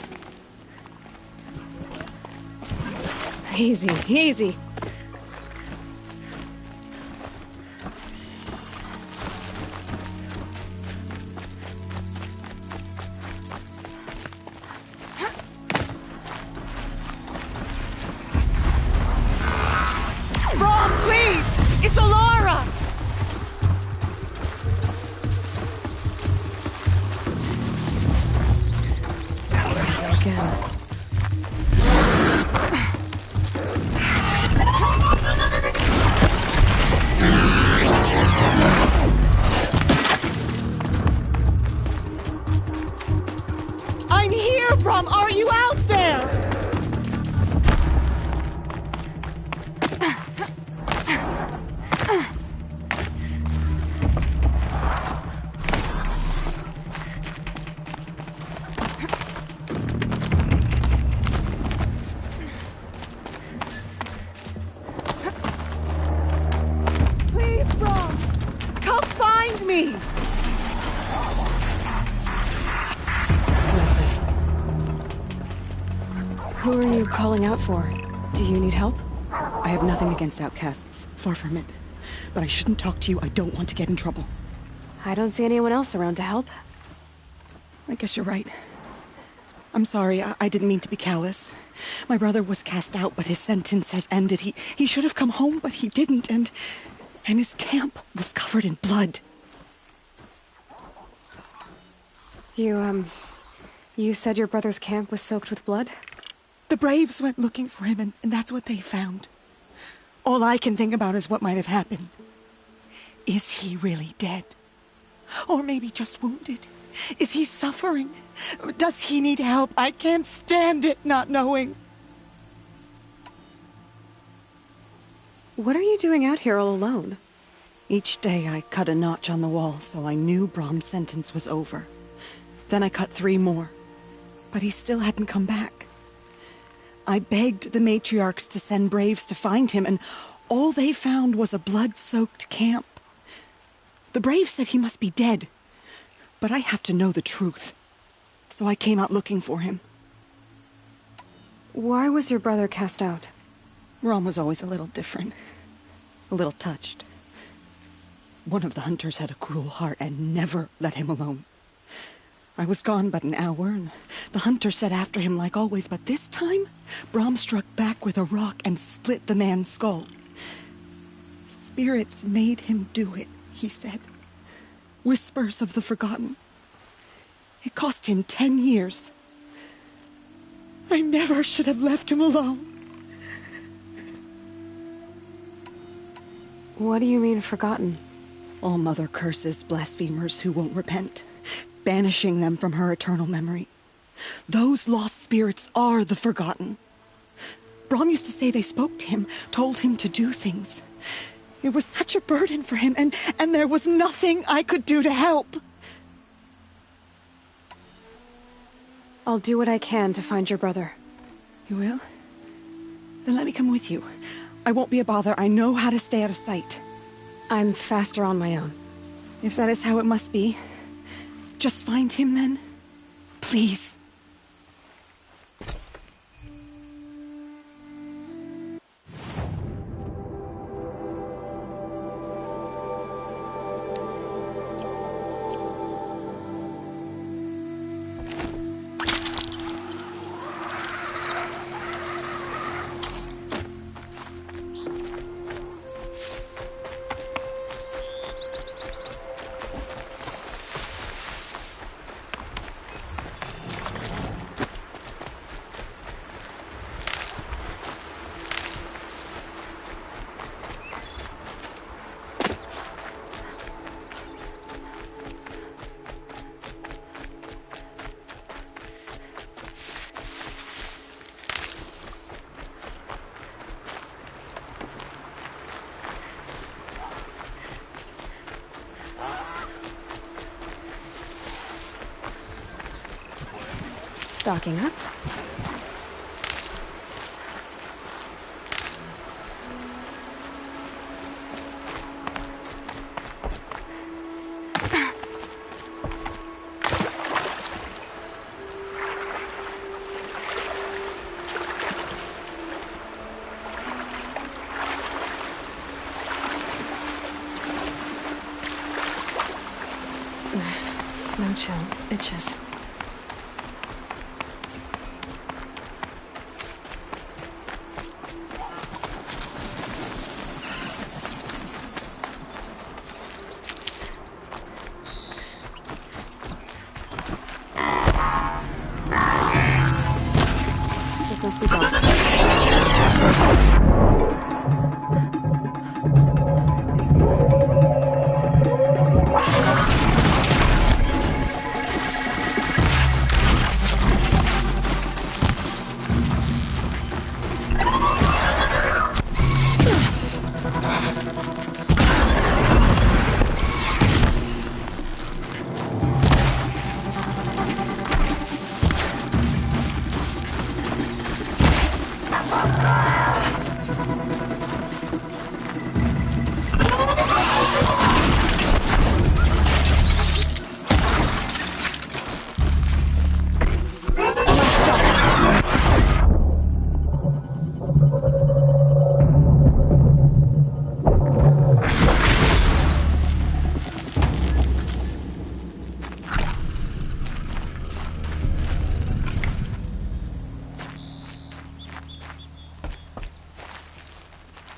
Easy, easy. Brom, please! It's Alara! Again. I'm here, Brom! Are you out there? Please, Brom! Come find me! Who are you calling out for? Do you need help? I have nothing against outcasts. Far from it. But I shouldn't talk to you. I don't want to get in trouble. I don't see anyone else around to help. I guess you're right. I'm sorry. I didn't mean to be callous. My brother was cast out, but his sentence has ended. He should have come home, but he didn't, and his camp was covered in blood. You said your brother's camp was soaked with blood? The Braves went looking for him, and that's what they found. All I can think about is what might have happened. Is he really dead? Or maybe just wounded? Is he suffering? Does he need help? I can't stand it not knowing. What are you doing out here all alone? Each day I cut a notch on the wall, so I knew Brom's sentence was over. Then I cut 3 more. But he still hadn't come back. I begged the matriarchs to send Braves to find him, and all they found was a blood-soaked camp. The Braves said he must be dead, but I have to know the truth. So I came out looking for him. Why was your brother cast out? Brom was always a little different. A little touched. One of the hunters had a cruel heart and never let him alone. I was gone but an hour, and the hunter set after him like always, but this time, Brom struck back with a rock and split the man's skull. Spirits made him do it, he said. Whispers of the forgotten. It cost him 10 years. I never should have left him alone. What do you mean, forgotten? All Mother curses blasphemers who won't repent, banishing them from her eternal memory. Those lost spirits are the forgotten. Brom used to say they spoke to him, told him to do things. It was such a burden for him, and there was nothing I could do to help. I'll do what I can to find your brother. You will? Then let me come with you. I won't be a bother. I know how to stay out of sight. I'm faster on my own. If that is how it must be, just find him then. Please. Stocking up. Snow chill itches. This must be gone.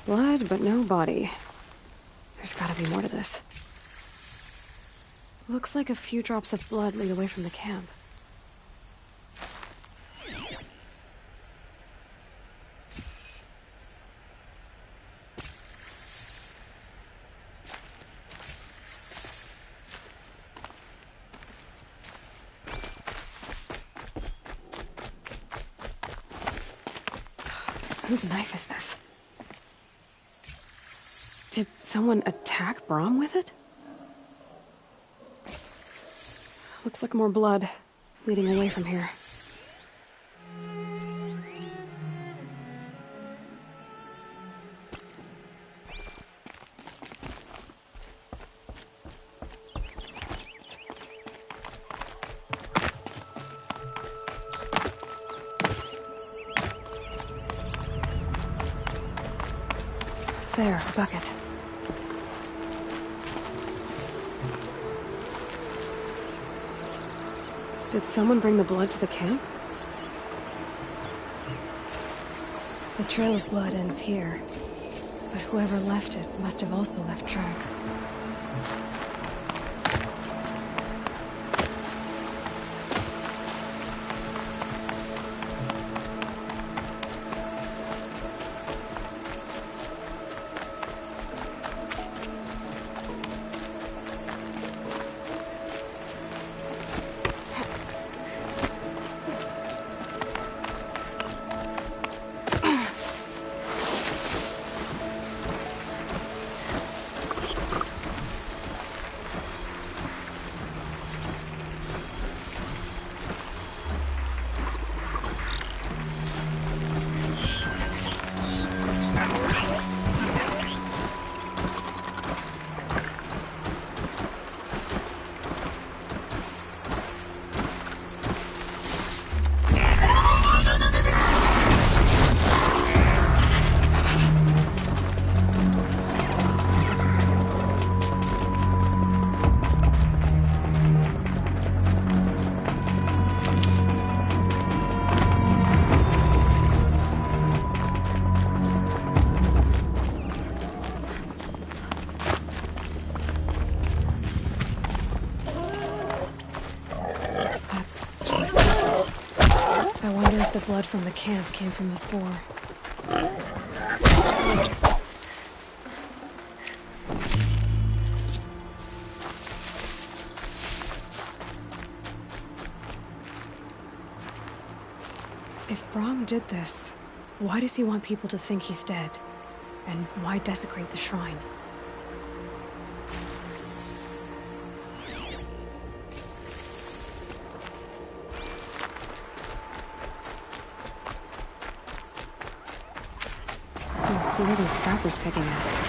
Blood, but no body. There's gotta be more to this. Looks like a few drops of blood lead away from the camp. Whose knife is this? Did someone attack Brom with it? Looks like more blood leading away from here. There, a bucket. Did someone bring the blood to the camp? The trail of blood ends here, but whoever left it must have also left tracks. The blood from the camp came from this boar. If Brom did this, why does he want people to think he's dead? And why desecrate the shrine? Who are those scrappers picking at?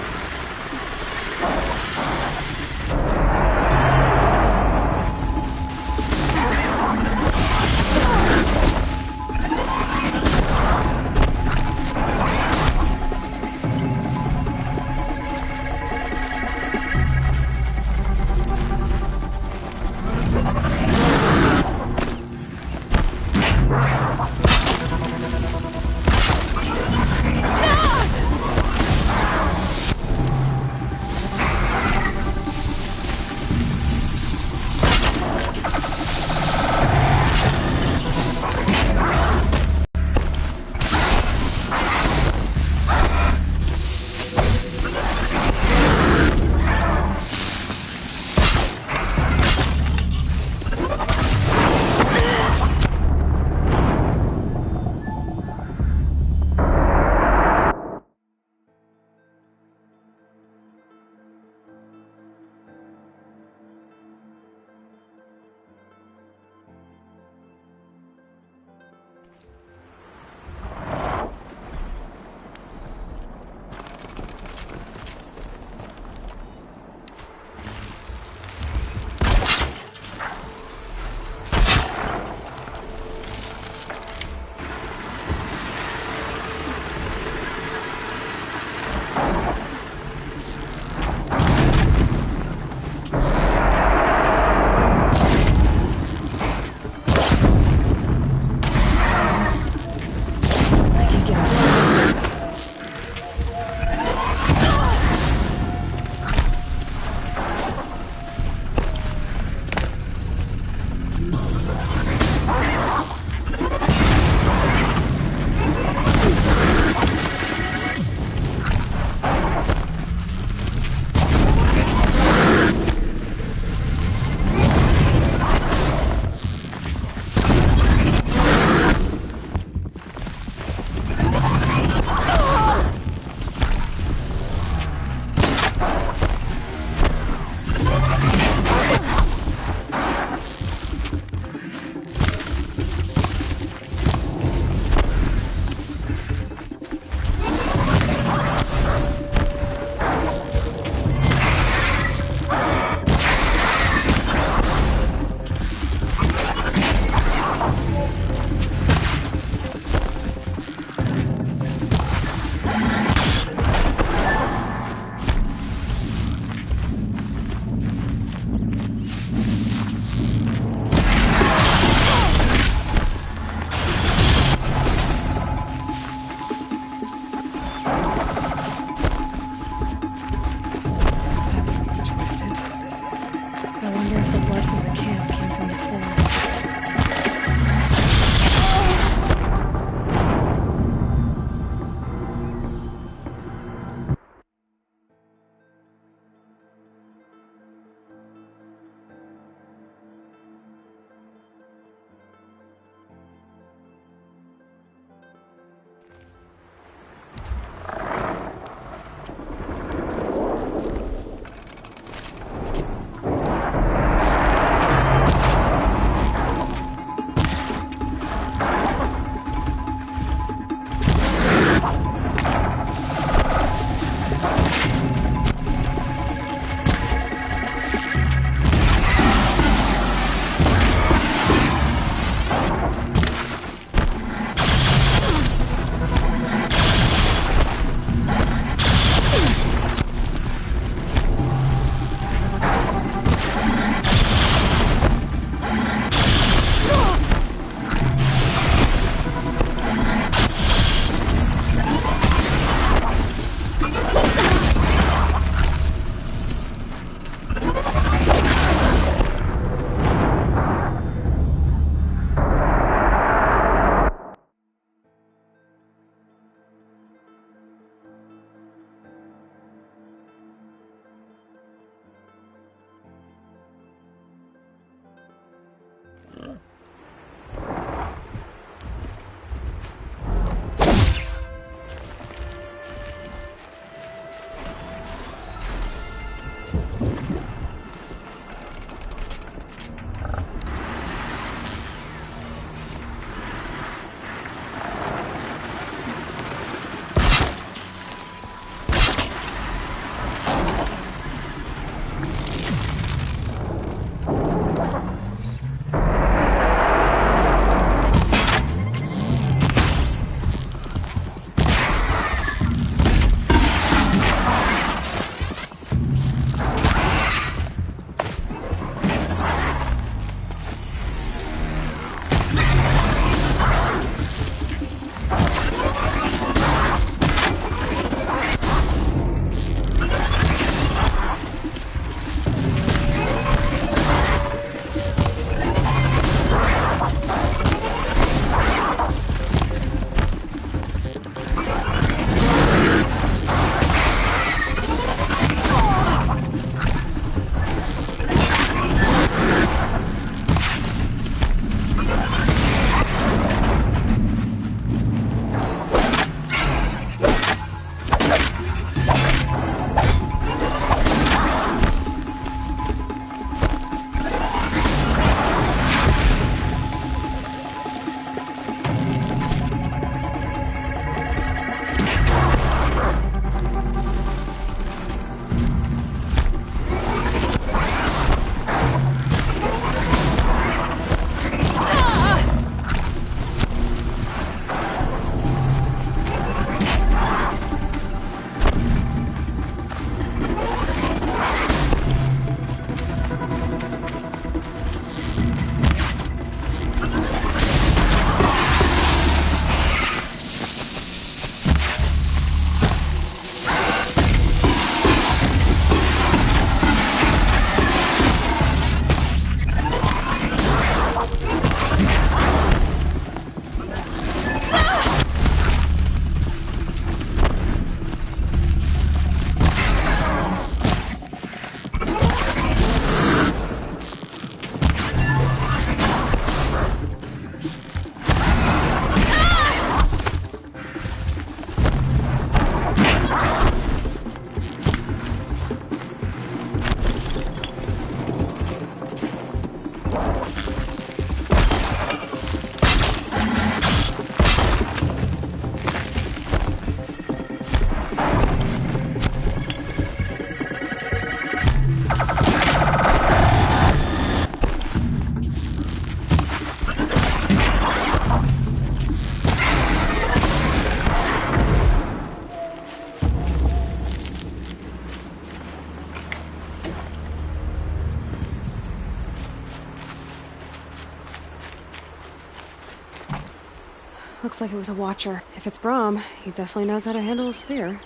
Looks like it was a Watcher. If it's Braum, he definitely knows how to handle a spear.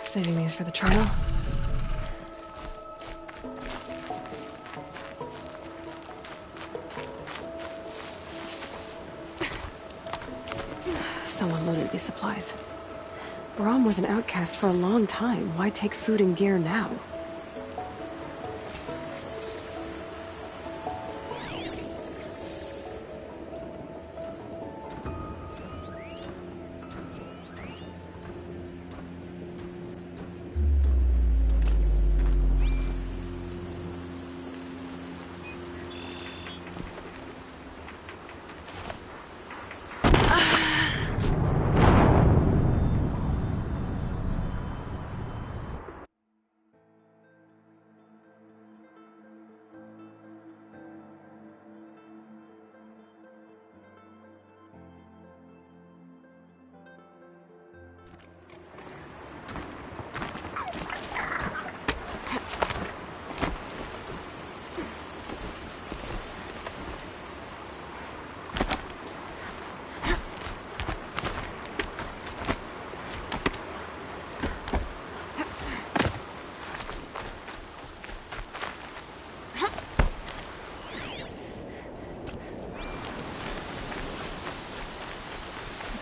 Saving these for the trail. Someone loaded these supplies. Braum was an outcast for a long time. Why take food and gear now?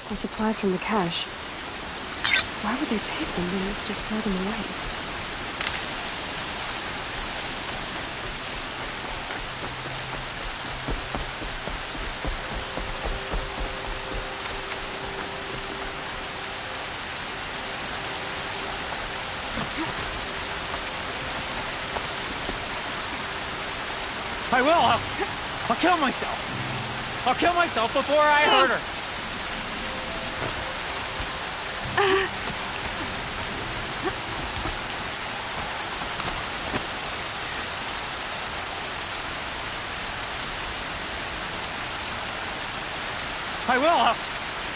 The supplies from the cache. Why would they take them when they just throw them away? I will! I'll kill myself! I'll kill myself before I hurt her! I will!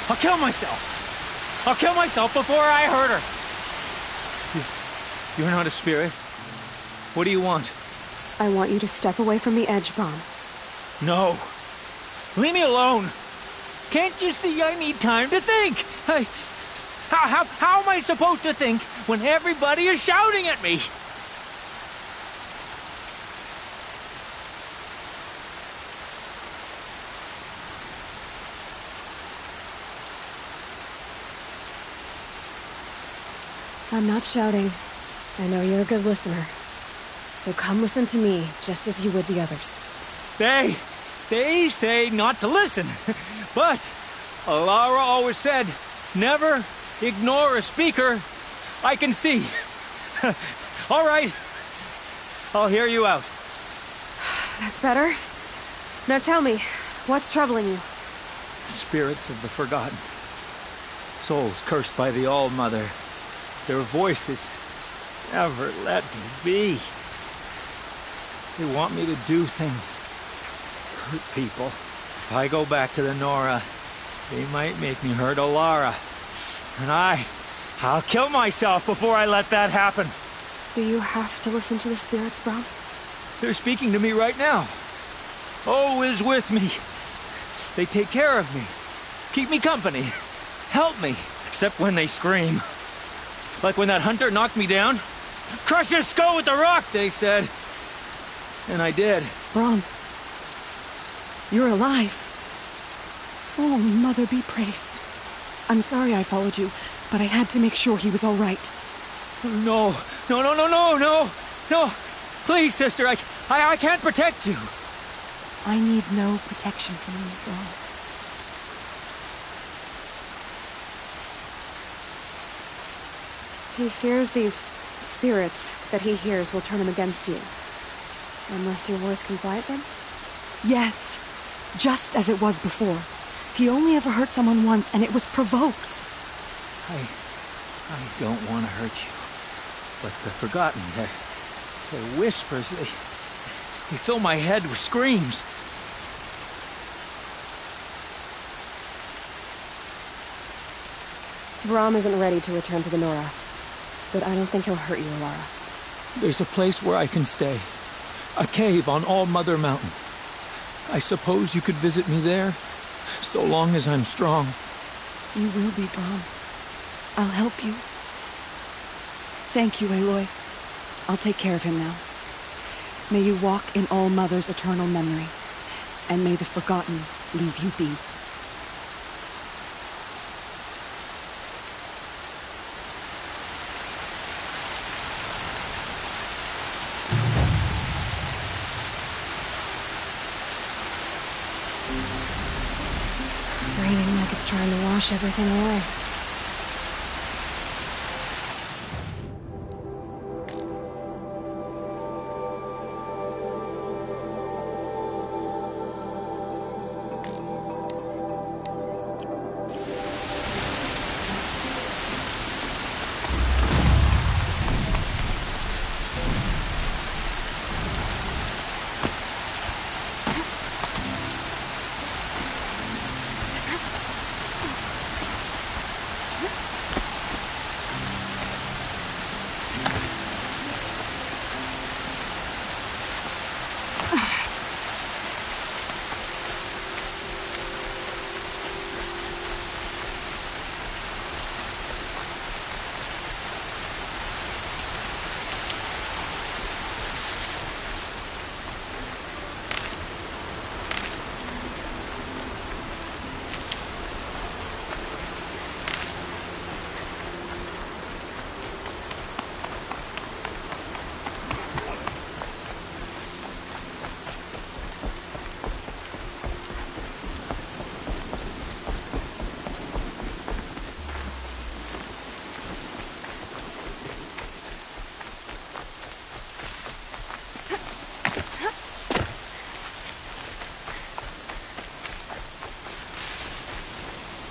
I'll kill myself! I'll kill myself before I hurt her! You're not a spirit. What do you want? I want you to step away from the edge, Braum. No! Leave me alone! Can't you see I need time to think? How am I supposed to think when everybody is shouting at me? I'm not shouting. I know you're a good listener. So come listen to me, just as you would the others. They say not to listen. But Alara always said, never ignore a speaker I can see. All right. I'll hear you out. That's better. Now tell me, what's troubling you? Spirits of the Forgotten. Souls cursed by the All-Mother. Their voices never let me be. They want me to do things. Hurt people. If I go back to the Nora, they might make me hurt Alara. And I'll kill myself before I let that happen. Do you have to listen to the spirits, Braum? They're speaking to me right now. O is with me. They take care of me. Keep me company. Help me. Except when they scream. Like when that hunter knocked me down. Crush his skull with the rock, they said. And I did. Braum. You're alive. Oh, Mother be praised. I'm sorry I followed you, but I had to make sure he was all right. No. Please, sister, I can't protect you. I need no protection from you, Braum. He fears these spirits that he hears will turn him against you. Unless your voice can quiet them? Yes, just as it was before. He only ever hurt someone once, and it was provoked. I don't want to hurt you. But the Forgotten, their whispers, they fill my head with screams. Brahm isn't ready to return to the Nora. But I don't think he'll hurt you, Alara. There's a place where I can stay. A cave on All Mother Mountain. I suppose you could visit me there, so long as I'm strong. You will be, Brahm. I'll help you. Thank you, Aloy. I'll take care of him now. May you walk in All Mother's eternal memory, and may the Forgotten leave you be. Raining like it's trying to wash everything away.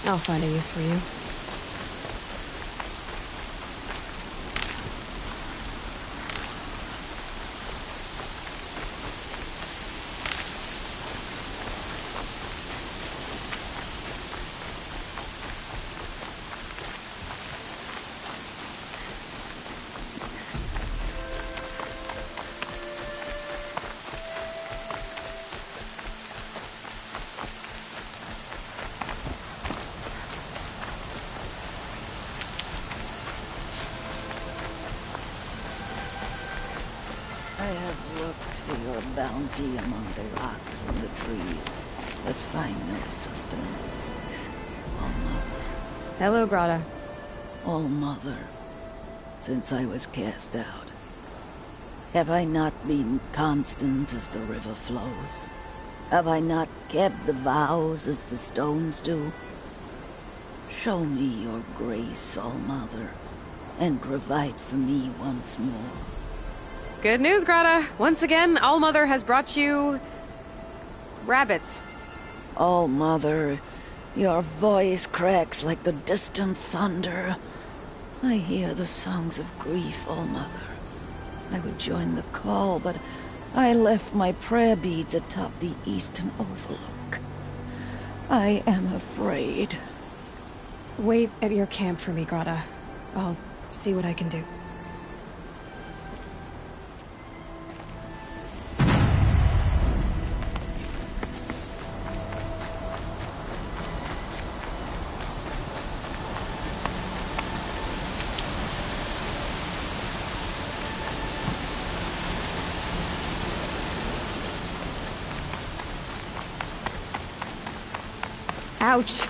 I'll find a use for you. I have looked for your bounty among the rocks and the trees, but find no sustenance. All Mother. Hello, Grata. All Mother, since I was cast out, have I not been constant as the river flows? Have I not kept the vows as the stones do? Show me your grace, All Mother, and provide for me once more. Good news, Grata. Once again, All Mother has brought you... rabbits. All Mother, your voice cracks like the distant thunder. I hear the songs of grief, All Mother. I would join the call, but I left my prayer beads atop the eastern overlook. I am afraid. Wait at your camp for me, Grata. I'll see what I can do. Ouch.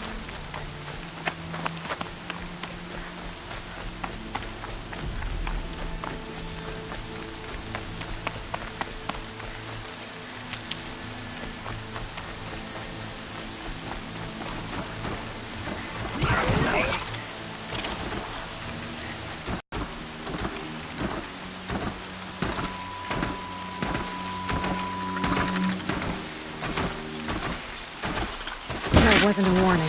wasn't a warning.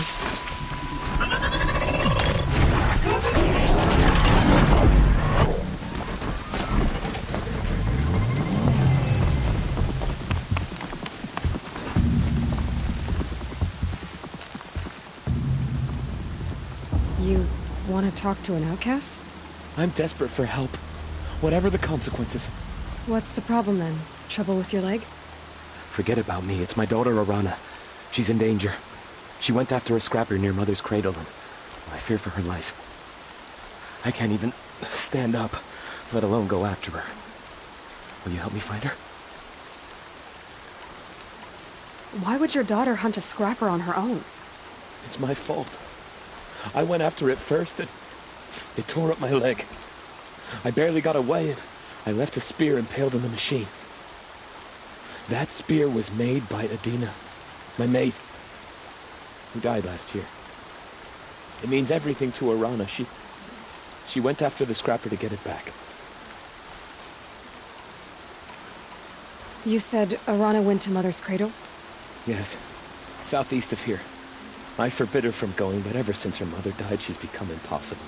You want to talk to an outcast? I'm desperate for help. Whatever the consequences. What's the problem then? Trouble with your leg? Forget about me. It's my daughter, Arana. She's in danger. She went after a scrapper near Mother's cradle, and I fear for her life. I can't even stand up, let alone go after her. Will you help me find her? Why would your daughter hunt a scrapper on her own? It's my fault. I went after it first, and it tore up my leg. I barely got away, and I left a spear impaled in the machine. That spear was made by Adina, my mate, who died last year. It means everything to Arana. She went after the scrapper to get it back. You said Arana went to Mother's cradle? Yes, southeast of here. I forbid her from going, but ever since her mother died, she's become impossible.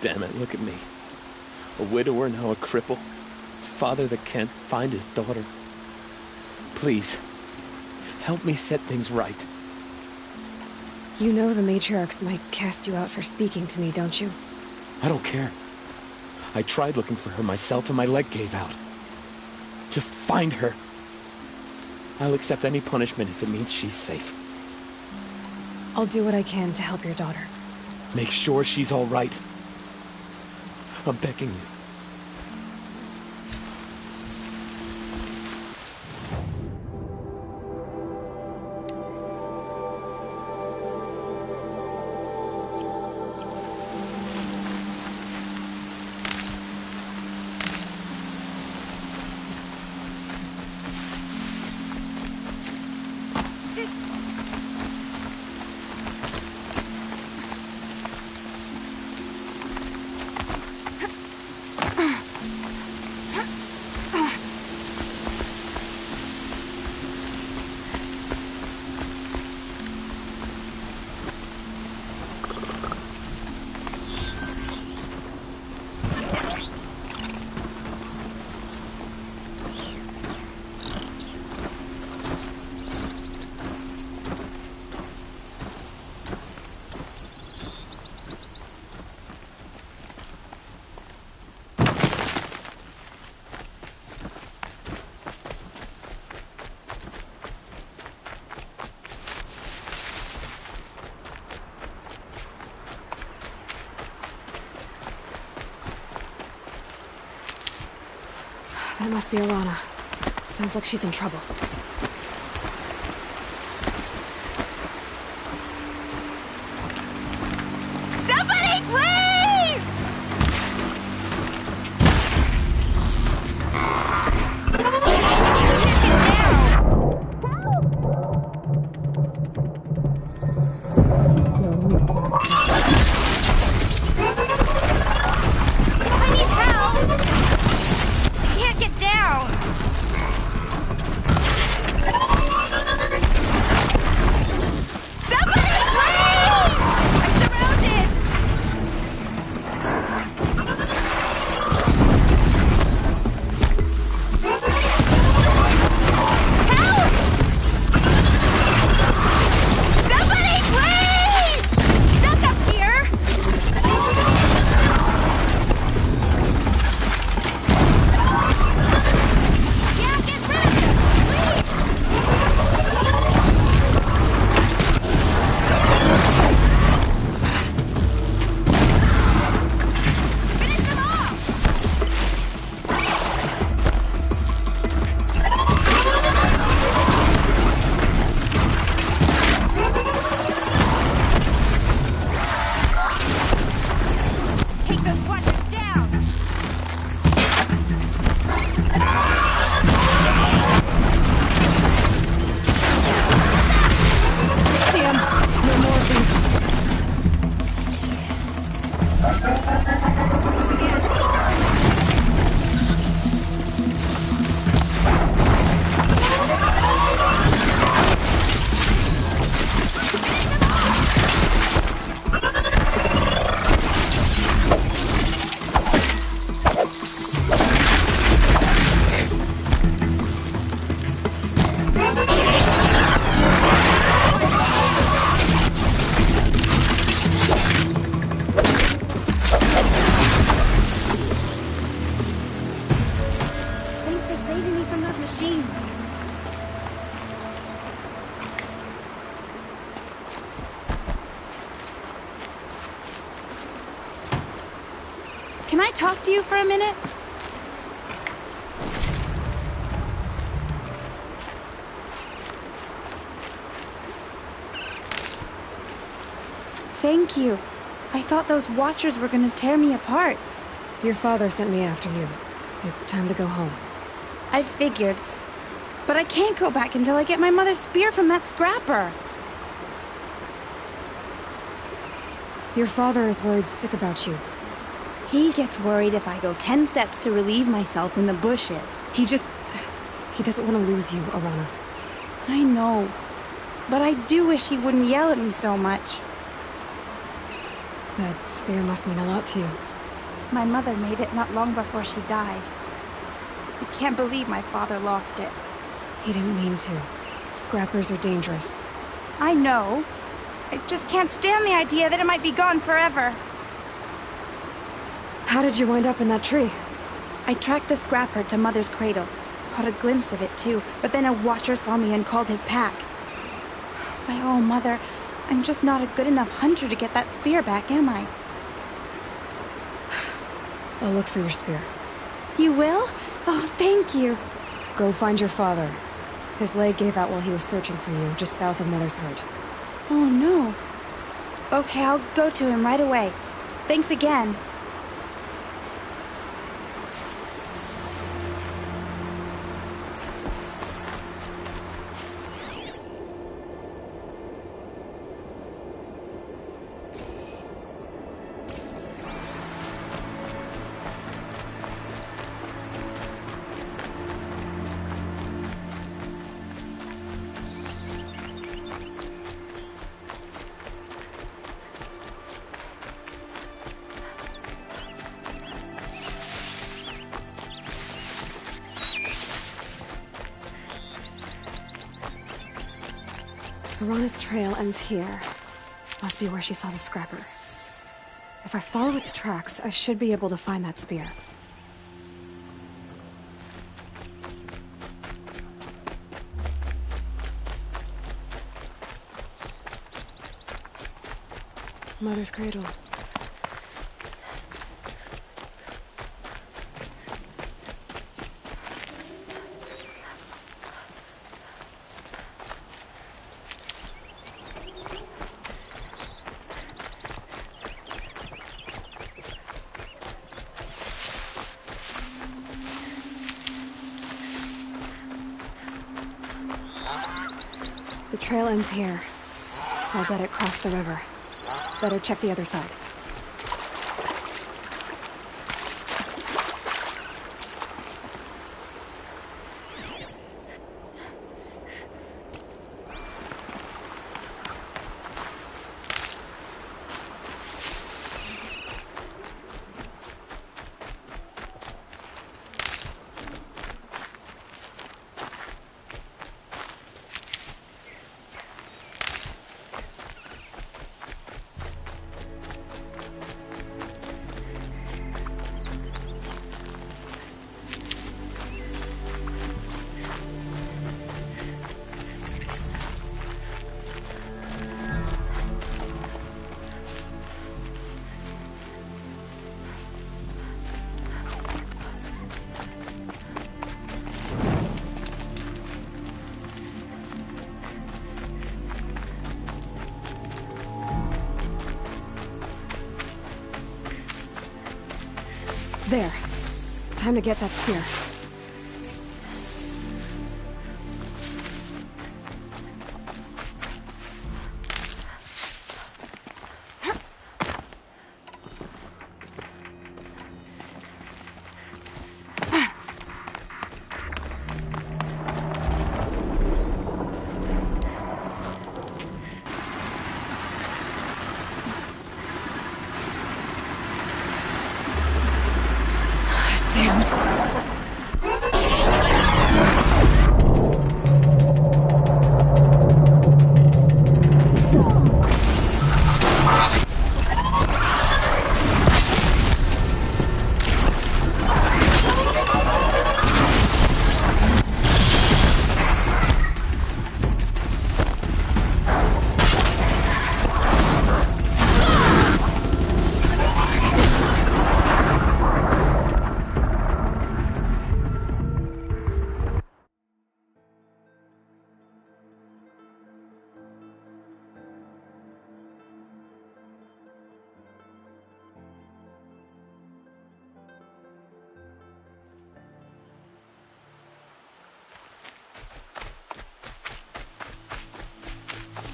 Damn it, look at me. A widower, now a cripple. Father that can't find his daughter. Please, help me set things right. You know the matriarchs might cast you out for speaking to me, don't you? I don't care. I tried looking for her myself and my leg gave out. Just find her. I'll accept any punishment if it means she's safe. I'll do what I can to help your daughter. Make sure she's all right. I'm begging you. That must be Arana. Sounds like she's in trouble. Somebody, please! I need help! I can't get down! Can I talk to you for a minute? Thank you. I thought those Watchers were gonna tear me apart. Your father sent me after you. It's time to go home. I figured. But I can't go back until I get my mother's spear from that scrapper. Your father is worried sick about you. He gets worried if I go 10 steps to relieve myself in the bushes. He doesn't want to lose you, Arana. I know. But I do wish he wouldn't yell at me so much. That spear must mean a lot to you. My mother made it not long before she died. I can't believe my father lost it. He didn't mean to. Scrappers are dangerous. I know. I just can't stand the idea that it might be gone forever. How did you wind up in that tree? I tracked the scrapper to Mother's cradle. Caught a glimpse of it too, but then a Watcher saw me and called his pack. My oh, Mother, I'm just not a good enough hunter to get that spear back, am I? I'll look for your spear. You will? Oh, thank you. Go find your father. His leg gave out while he was searching for you, just south of Mother's Hurt. Oh, no. Okay, I'll go to him right away. Thanks again. Arana's trail ends here. Must be where she saw the scrapper. If I follow its tracks, I should be able to find that spear. Mother's cradle. The trail ends here. I'll bet it crossed the river. Better check the other side. There. Time to get that spear.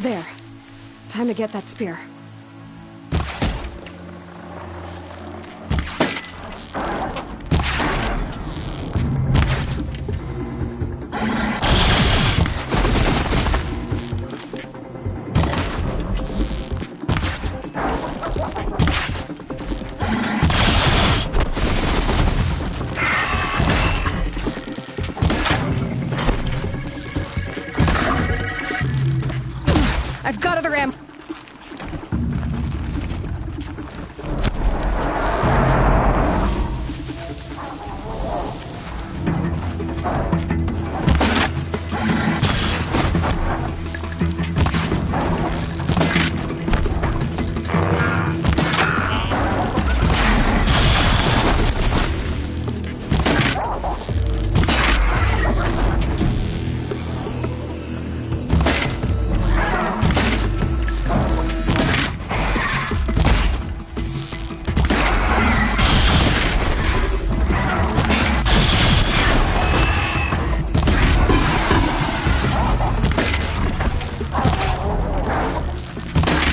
There. Time to get that spear. I've got other ammo.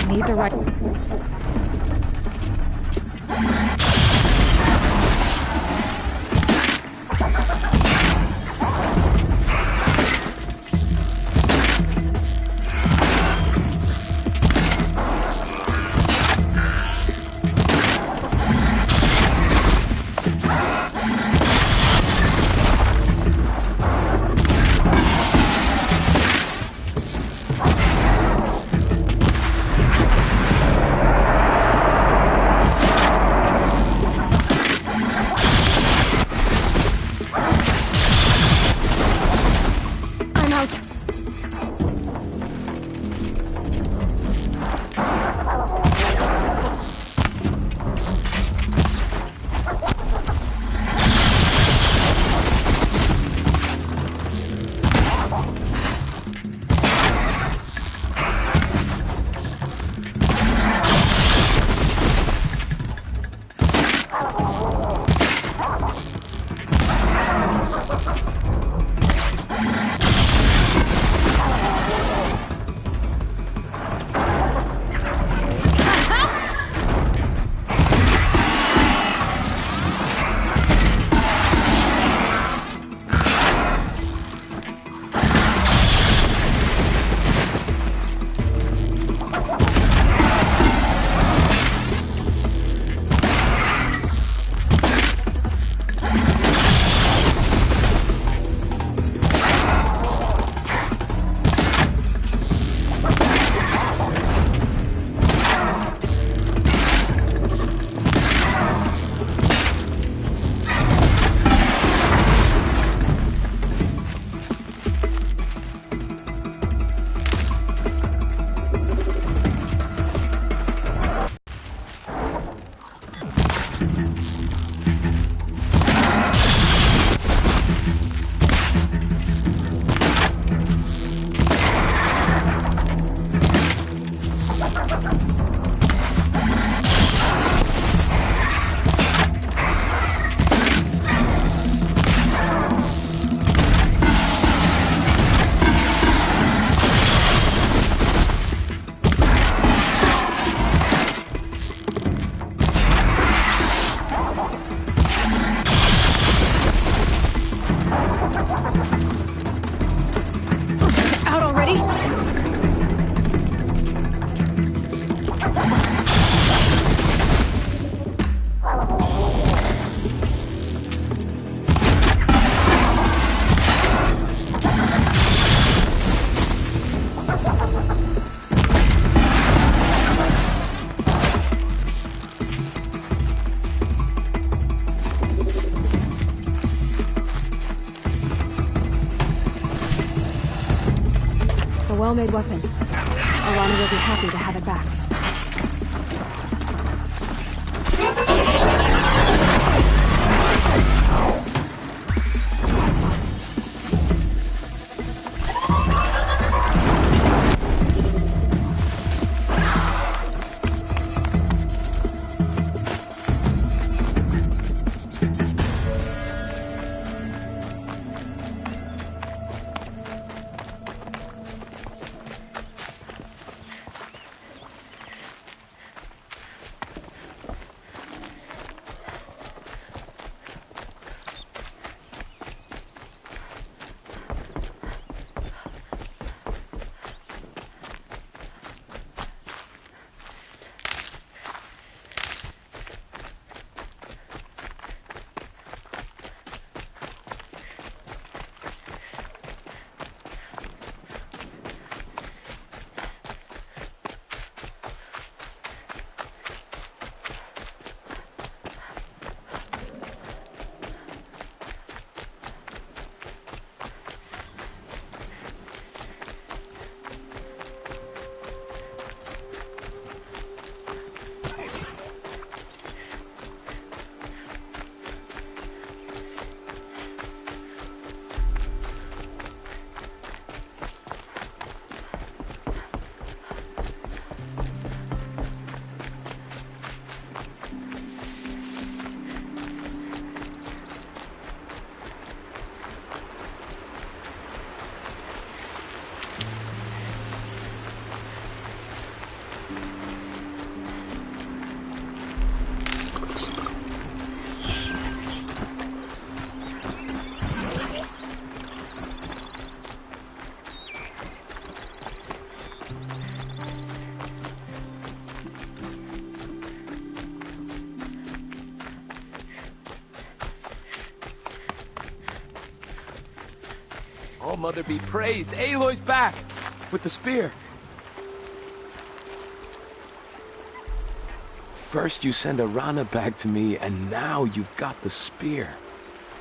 Need the right... well-made weapon. Alana will be happy to have it back. All Mother be praised. Aloy's back! With the spear. First you send Arana back to me, and now you've got the spear.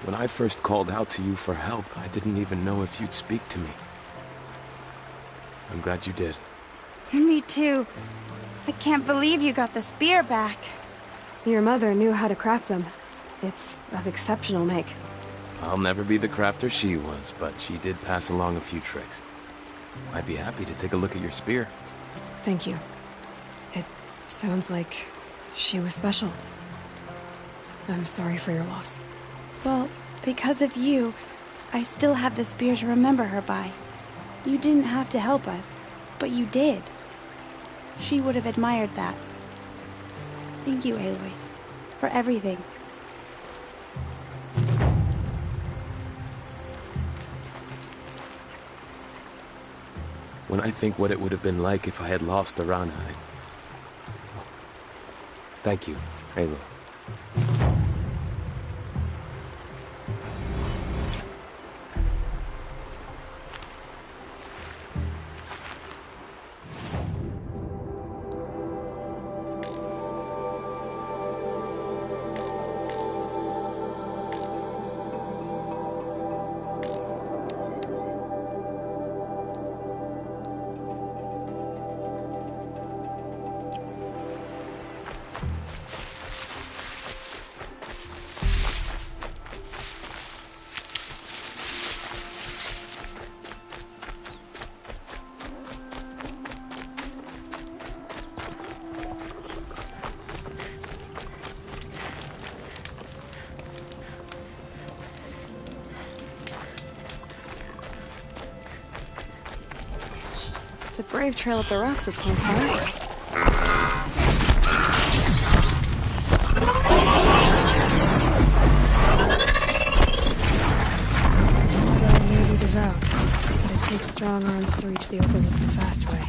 When I first called out to you for help, I didn't even know if you'd speak to me. I'm glad you did. Me too. I can't believe you got the spear back. Your mother knew how to craft them. It's of exceptional make. I'll never be the crafter she was, but she did pass along a few tricks. I'd be happy to take a look at your spear. Thank you. It sounds like she was special. I'm sorry for your loss. Well, because of you, I still have the spear to remember her by. You didn't have to help us, but you did. She would have admired that. Thank you, Aloy, for everything. When I think what it would have been like if I had lost Arana, Thank you, Aloy. The Brave Trail up the rocks is close by. That may be the route, but it takes strong arms to reach the Overlook the fast way.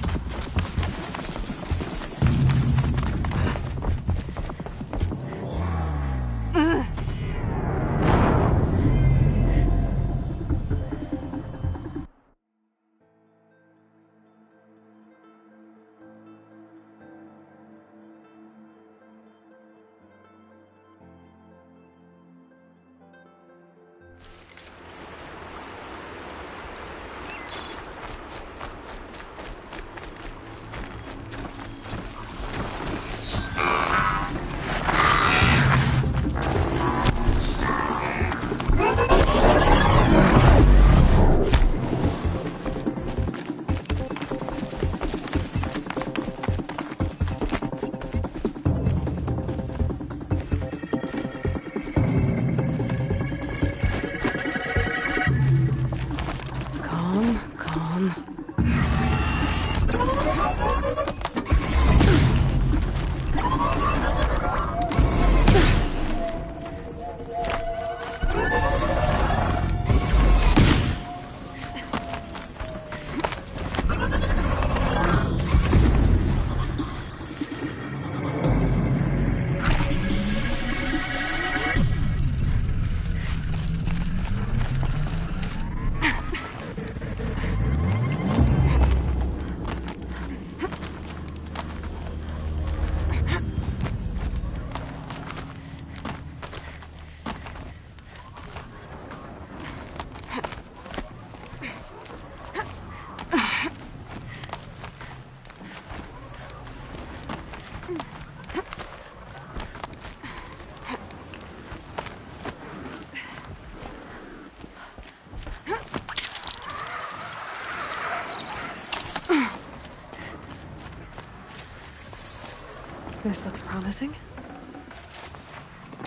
This looks promising.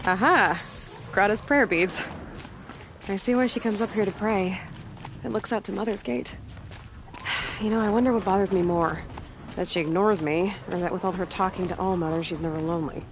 Aha! Grata's prayer beads. I see why she comes up here to pray. It looks out to Mother's Gate. You know, I wonder what bothers me more. That she ignores me, or that with all her talking to All Mother, she's never lonely.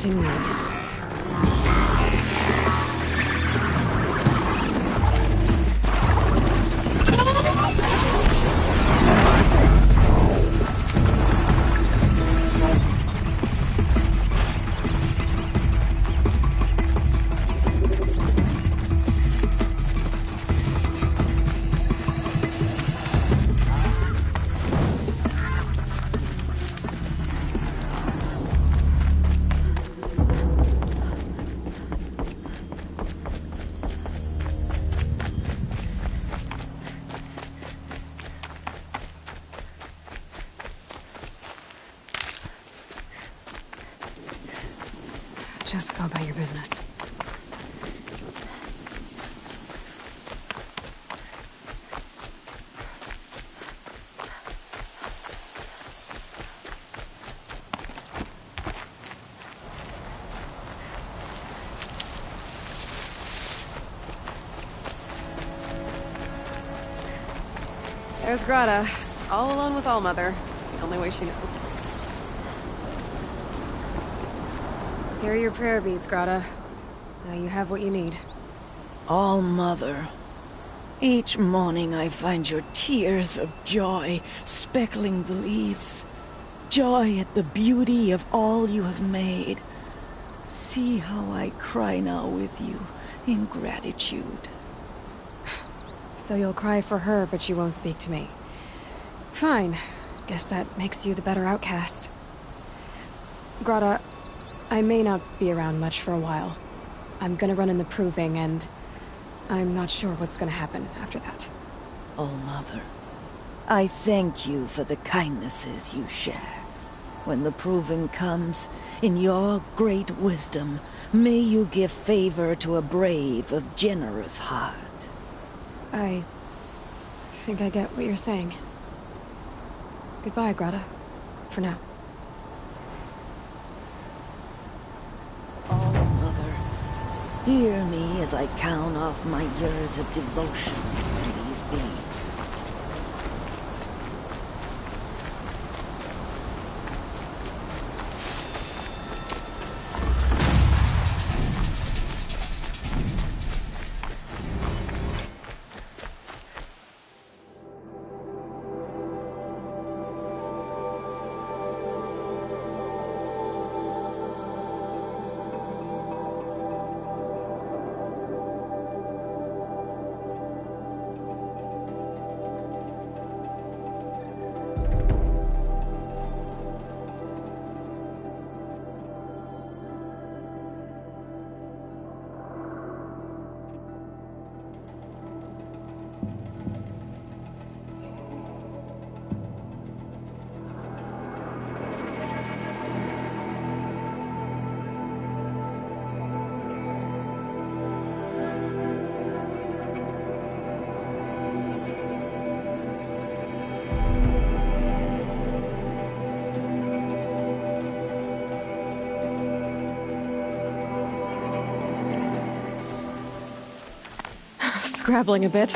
continuing. Just go about your business. There's Grata, all alone with Allmother, the only way she knows. Here are your prayer beads, Grata. Now you have what you need. All-Mother, each morning I find your tears of joy speckling the leaves. Joy at the beauty of all you have made. See how I cry now with you in gratitude. So you'll cry for her, but you won't speak to me. Fine. Guess that makes you the better outcast. Grata, I may not be around much for a while. I'm gonna run in the proving, and I'm not sure what's gonna happen after that. All-Mother, I thank you for the kindnesses you share. When the proving comes, in your great wisdom, may you give favor to a brave of generous heart. I think I get what you're saying. Goodbye, Grata. For now. All-Mother, hear me as I count off my years of devotion to these beads. Scrabbling a bit.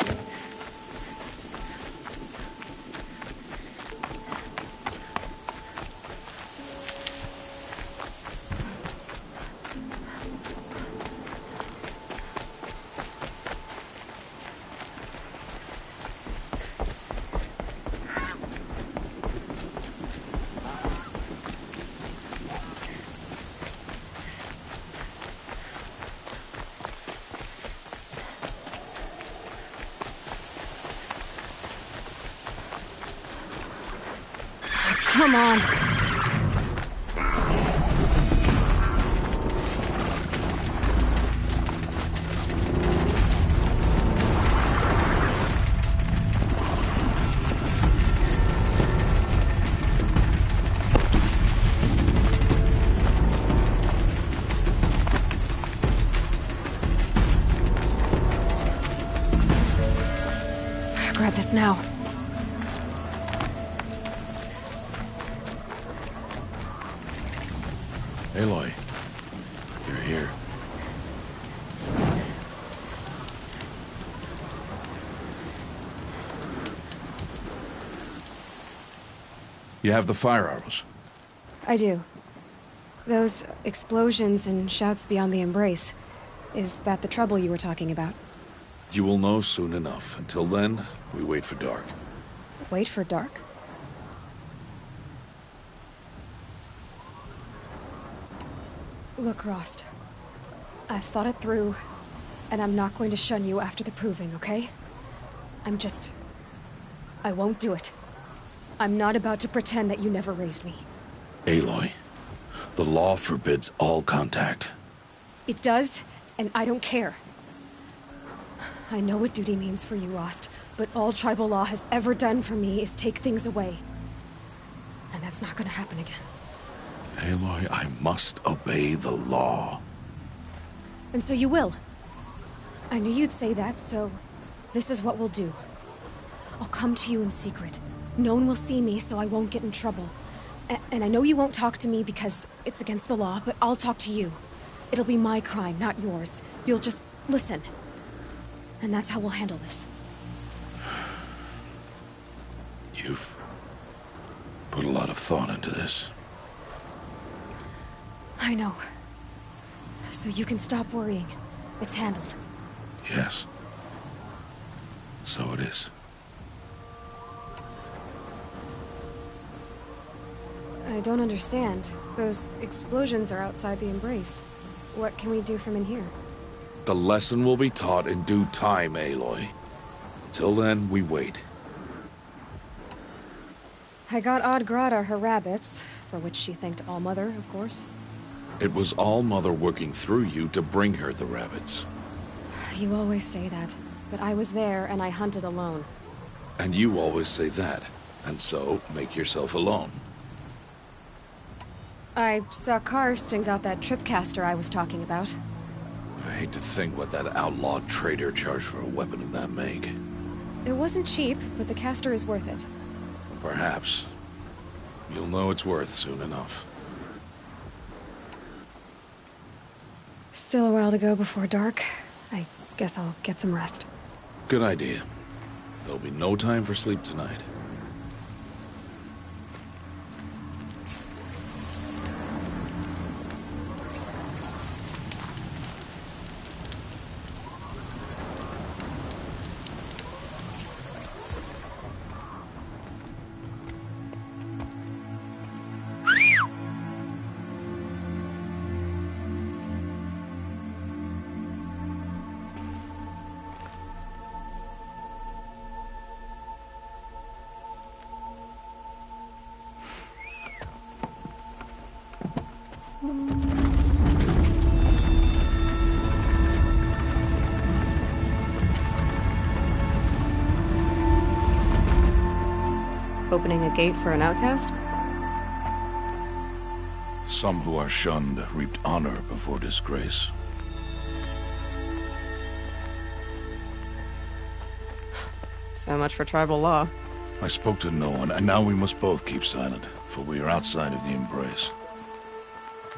Come on. Grab this now. Aloy, you're here. You have the fire arrows. I do. Those explosions and shouts beyond the embrace. Is that the trouble you were talking about? You will know soon enough. Until then, we wait for dark. Wait for dark? Look, Rost. I've thought it through, and I'm not going to shun you after the proving, okay? I won't do it. I'm not about to pretend that you never raised me. Aloy, the law forbids all contact. It does, and I don't care. I know what duty means for you, Rost, but all tribal law has ever done for me is take things away. And that's not gonna happen again. Aloy, I must obey the law. And so you will. I knew you'd say that, so this is what we'll do. I'll come to you in secret. No one will see me, so I won't get in trouble. And I know you won't talk to me because it's against the law, but I'll talk to you. It'll be my crime, not yours. You'll just listen. And that's how we'll handle this. You've put a lot of thought into this. I know. So you can stop worrying. It's handled. Yes. So it is. I don't understand. Those explosions are outside the embrace. What can we do from in here? The lesson will be taught in due time, Aloy. Till then, we wait. I got Odd Grata her rabbits, for which she thanked Allmother, of course. It was Allmother working through you to bring her the rabbits. You always say that, but I was there and I hunted alone. And you always say that, and so make yourself alone. I saw Karst and got that tripcaster I was talking about. I hate to think what that outlawed trader charged for a weapon of that make. It wasn't cheap, but the caster is worth it. Perhaps. You'll know it's worth soon enough. Still a while to go before dark. I guess I'll get some rest. Good idea. There'll be no time for sleep tonight. Opening a gate for an outcast? Some who are shunned reaped honor before disgrace. So much for tribal law. I spoke to no one, and now we must both keep silent, for we are outside of the embrace.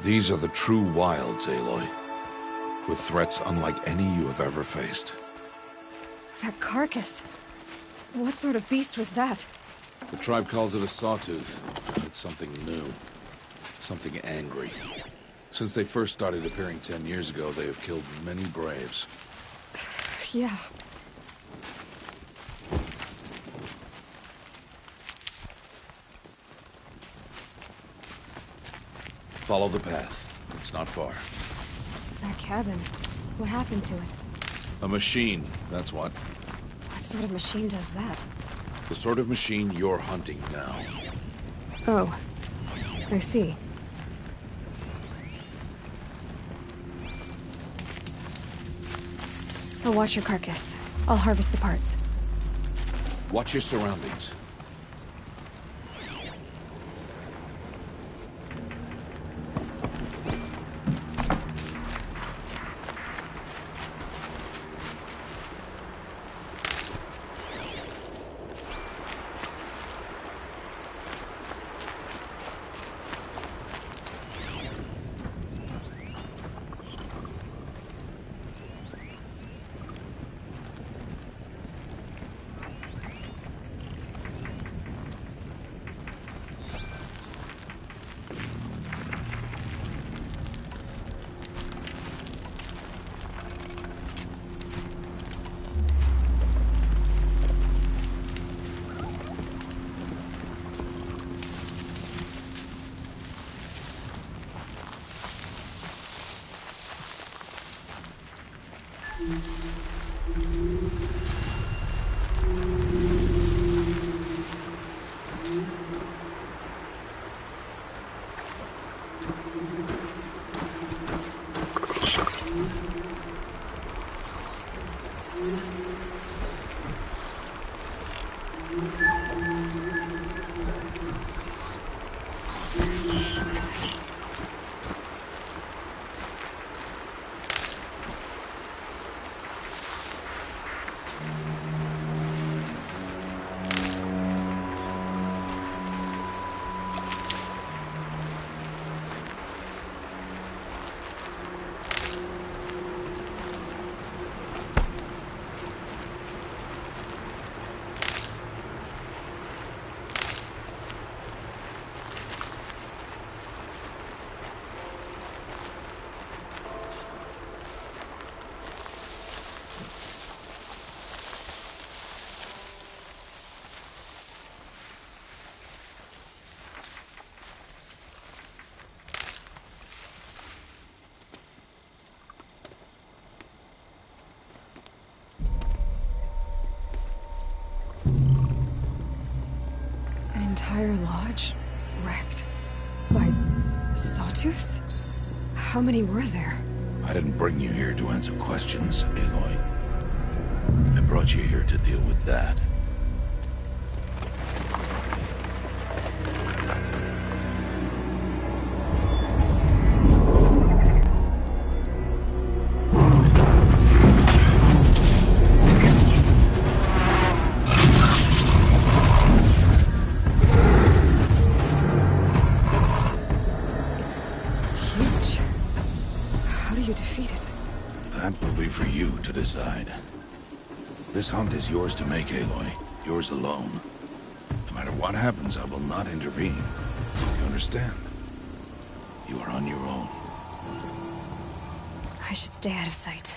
These are the true wilds, Aloy, with threats unlike any you have ever faced. That carcass. What sort of beast was that? The tribe calls it a sawtooth. It's something new. Something angry. Since they first started appearing 10 years ago, they have killed many braves. Yeah. Follow the path. It's not far. That cabin. What happened to it? A machine, that's what. What sort of machine does that? The sort of machine you're hunting now. Oh. I see. I'll watch your carcass. I'll harvest the parts. Watch your surroundings. Entire lodge wrecked by sawtooths? How many were there? I didn't bring you here to answer questions, Aloy. I brought you here to deal with that. This hunt is yours to make, Aloy. Yours alone. No matter what happens, I will not intervene. You understand? You are on your own. I should stay out of sight.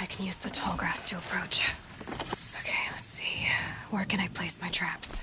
I can use the tall grass to approach. Okay, let's see. Where can I place my traps?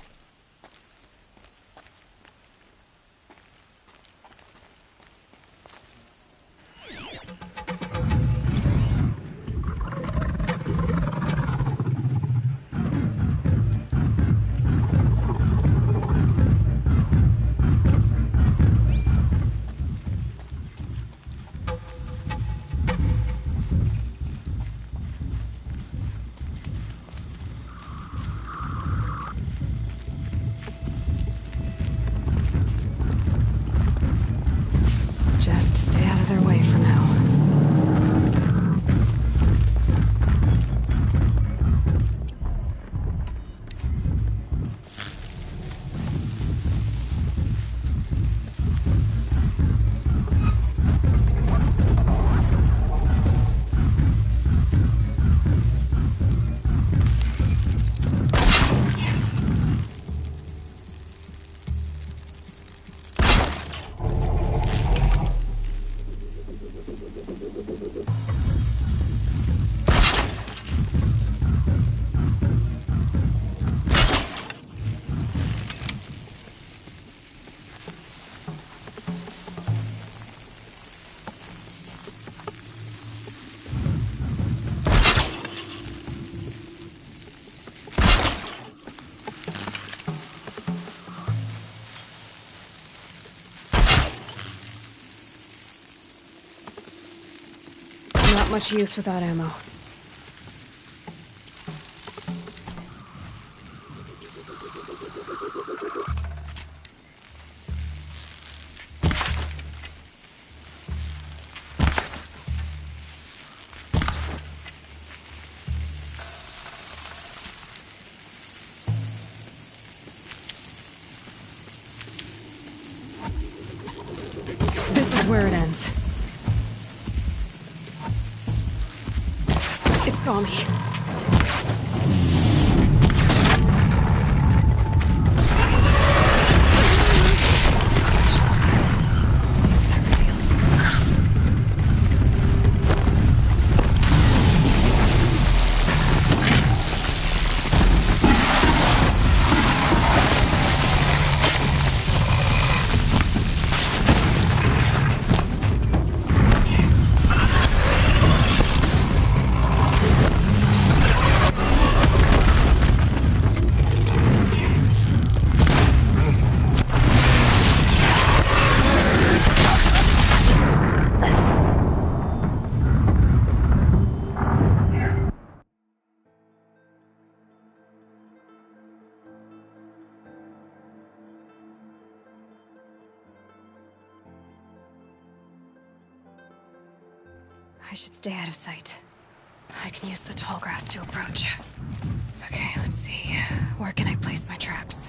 Not much use without ammo. This is where it ends. It saw me. I should stay out of sight. I can use the tall grass to approach. Okay, let's see. Where can I place my traps?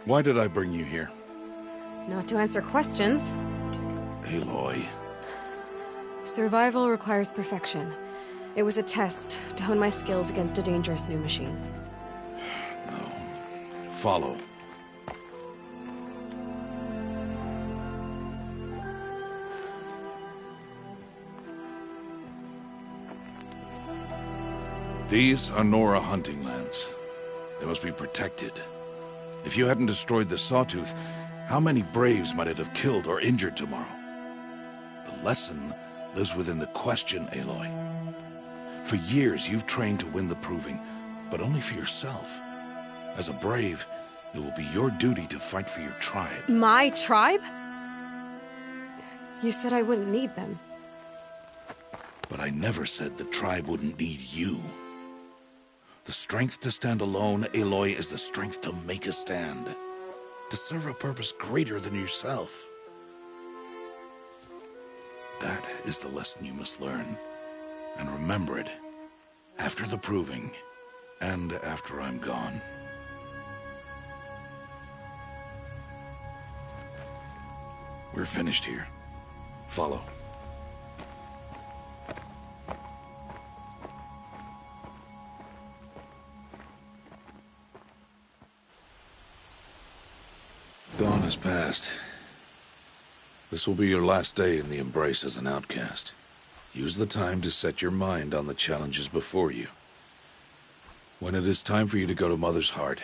Why did I bring you here? Not to answer questions. Aloy. Survival requires perfection. It was a test to hone my skills against a dangerous new machine. No. Follow. These are Nora hunting lands. They must be protected. If you hadn't destroyed the Sawtooth, how many Braves might it have killed or injured tomorrow? The lesson lives within the question, Aloy. For years, you've trained to win the Proving, but only for yourself. As a Brave, it will be your duty to fight for your tribe. My tribe? You said I wouldn't need them. But I never said the tribe wouldn't need you. The strength to stand alone, Aloy, is the strength to make a stand. To serve a purpose greater than yourself. That is the lesson you must learn. And remember it. After the Proving. And after I'm gone. We're finished here. Follow. Dawn has passed. This will be your last day in the Embrace as an outcast. Use the time to set your mind on the challenges before you. When it is time for you to go to Mother's Heart,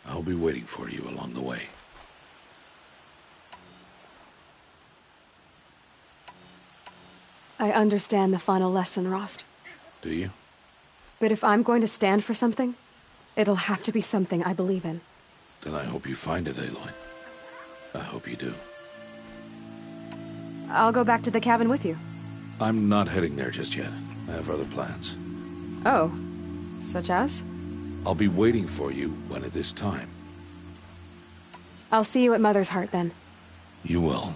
I'll be waiting for you along the way. I understand the final lesson, Rost. Do you? But if I'm going to stand for something, it'll have to be something I believe in. Then I hope you find it, Aloy. I hope you do. I'll go back to the cabin with you. I'm not heading there just yet. I have other plans. Oh, such as? I'll be waiting for you when it is time. I'll see you at Mother's Heart then. You will.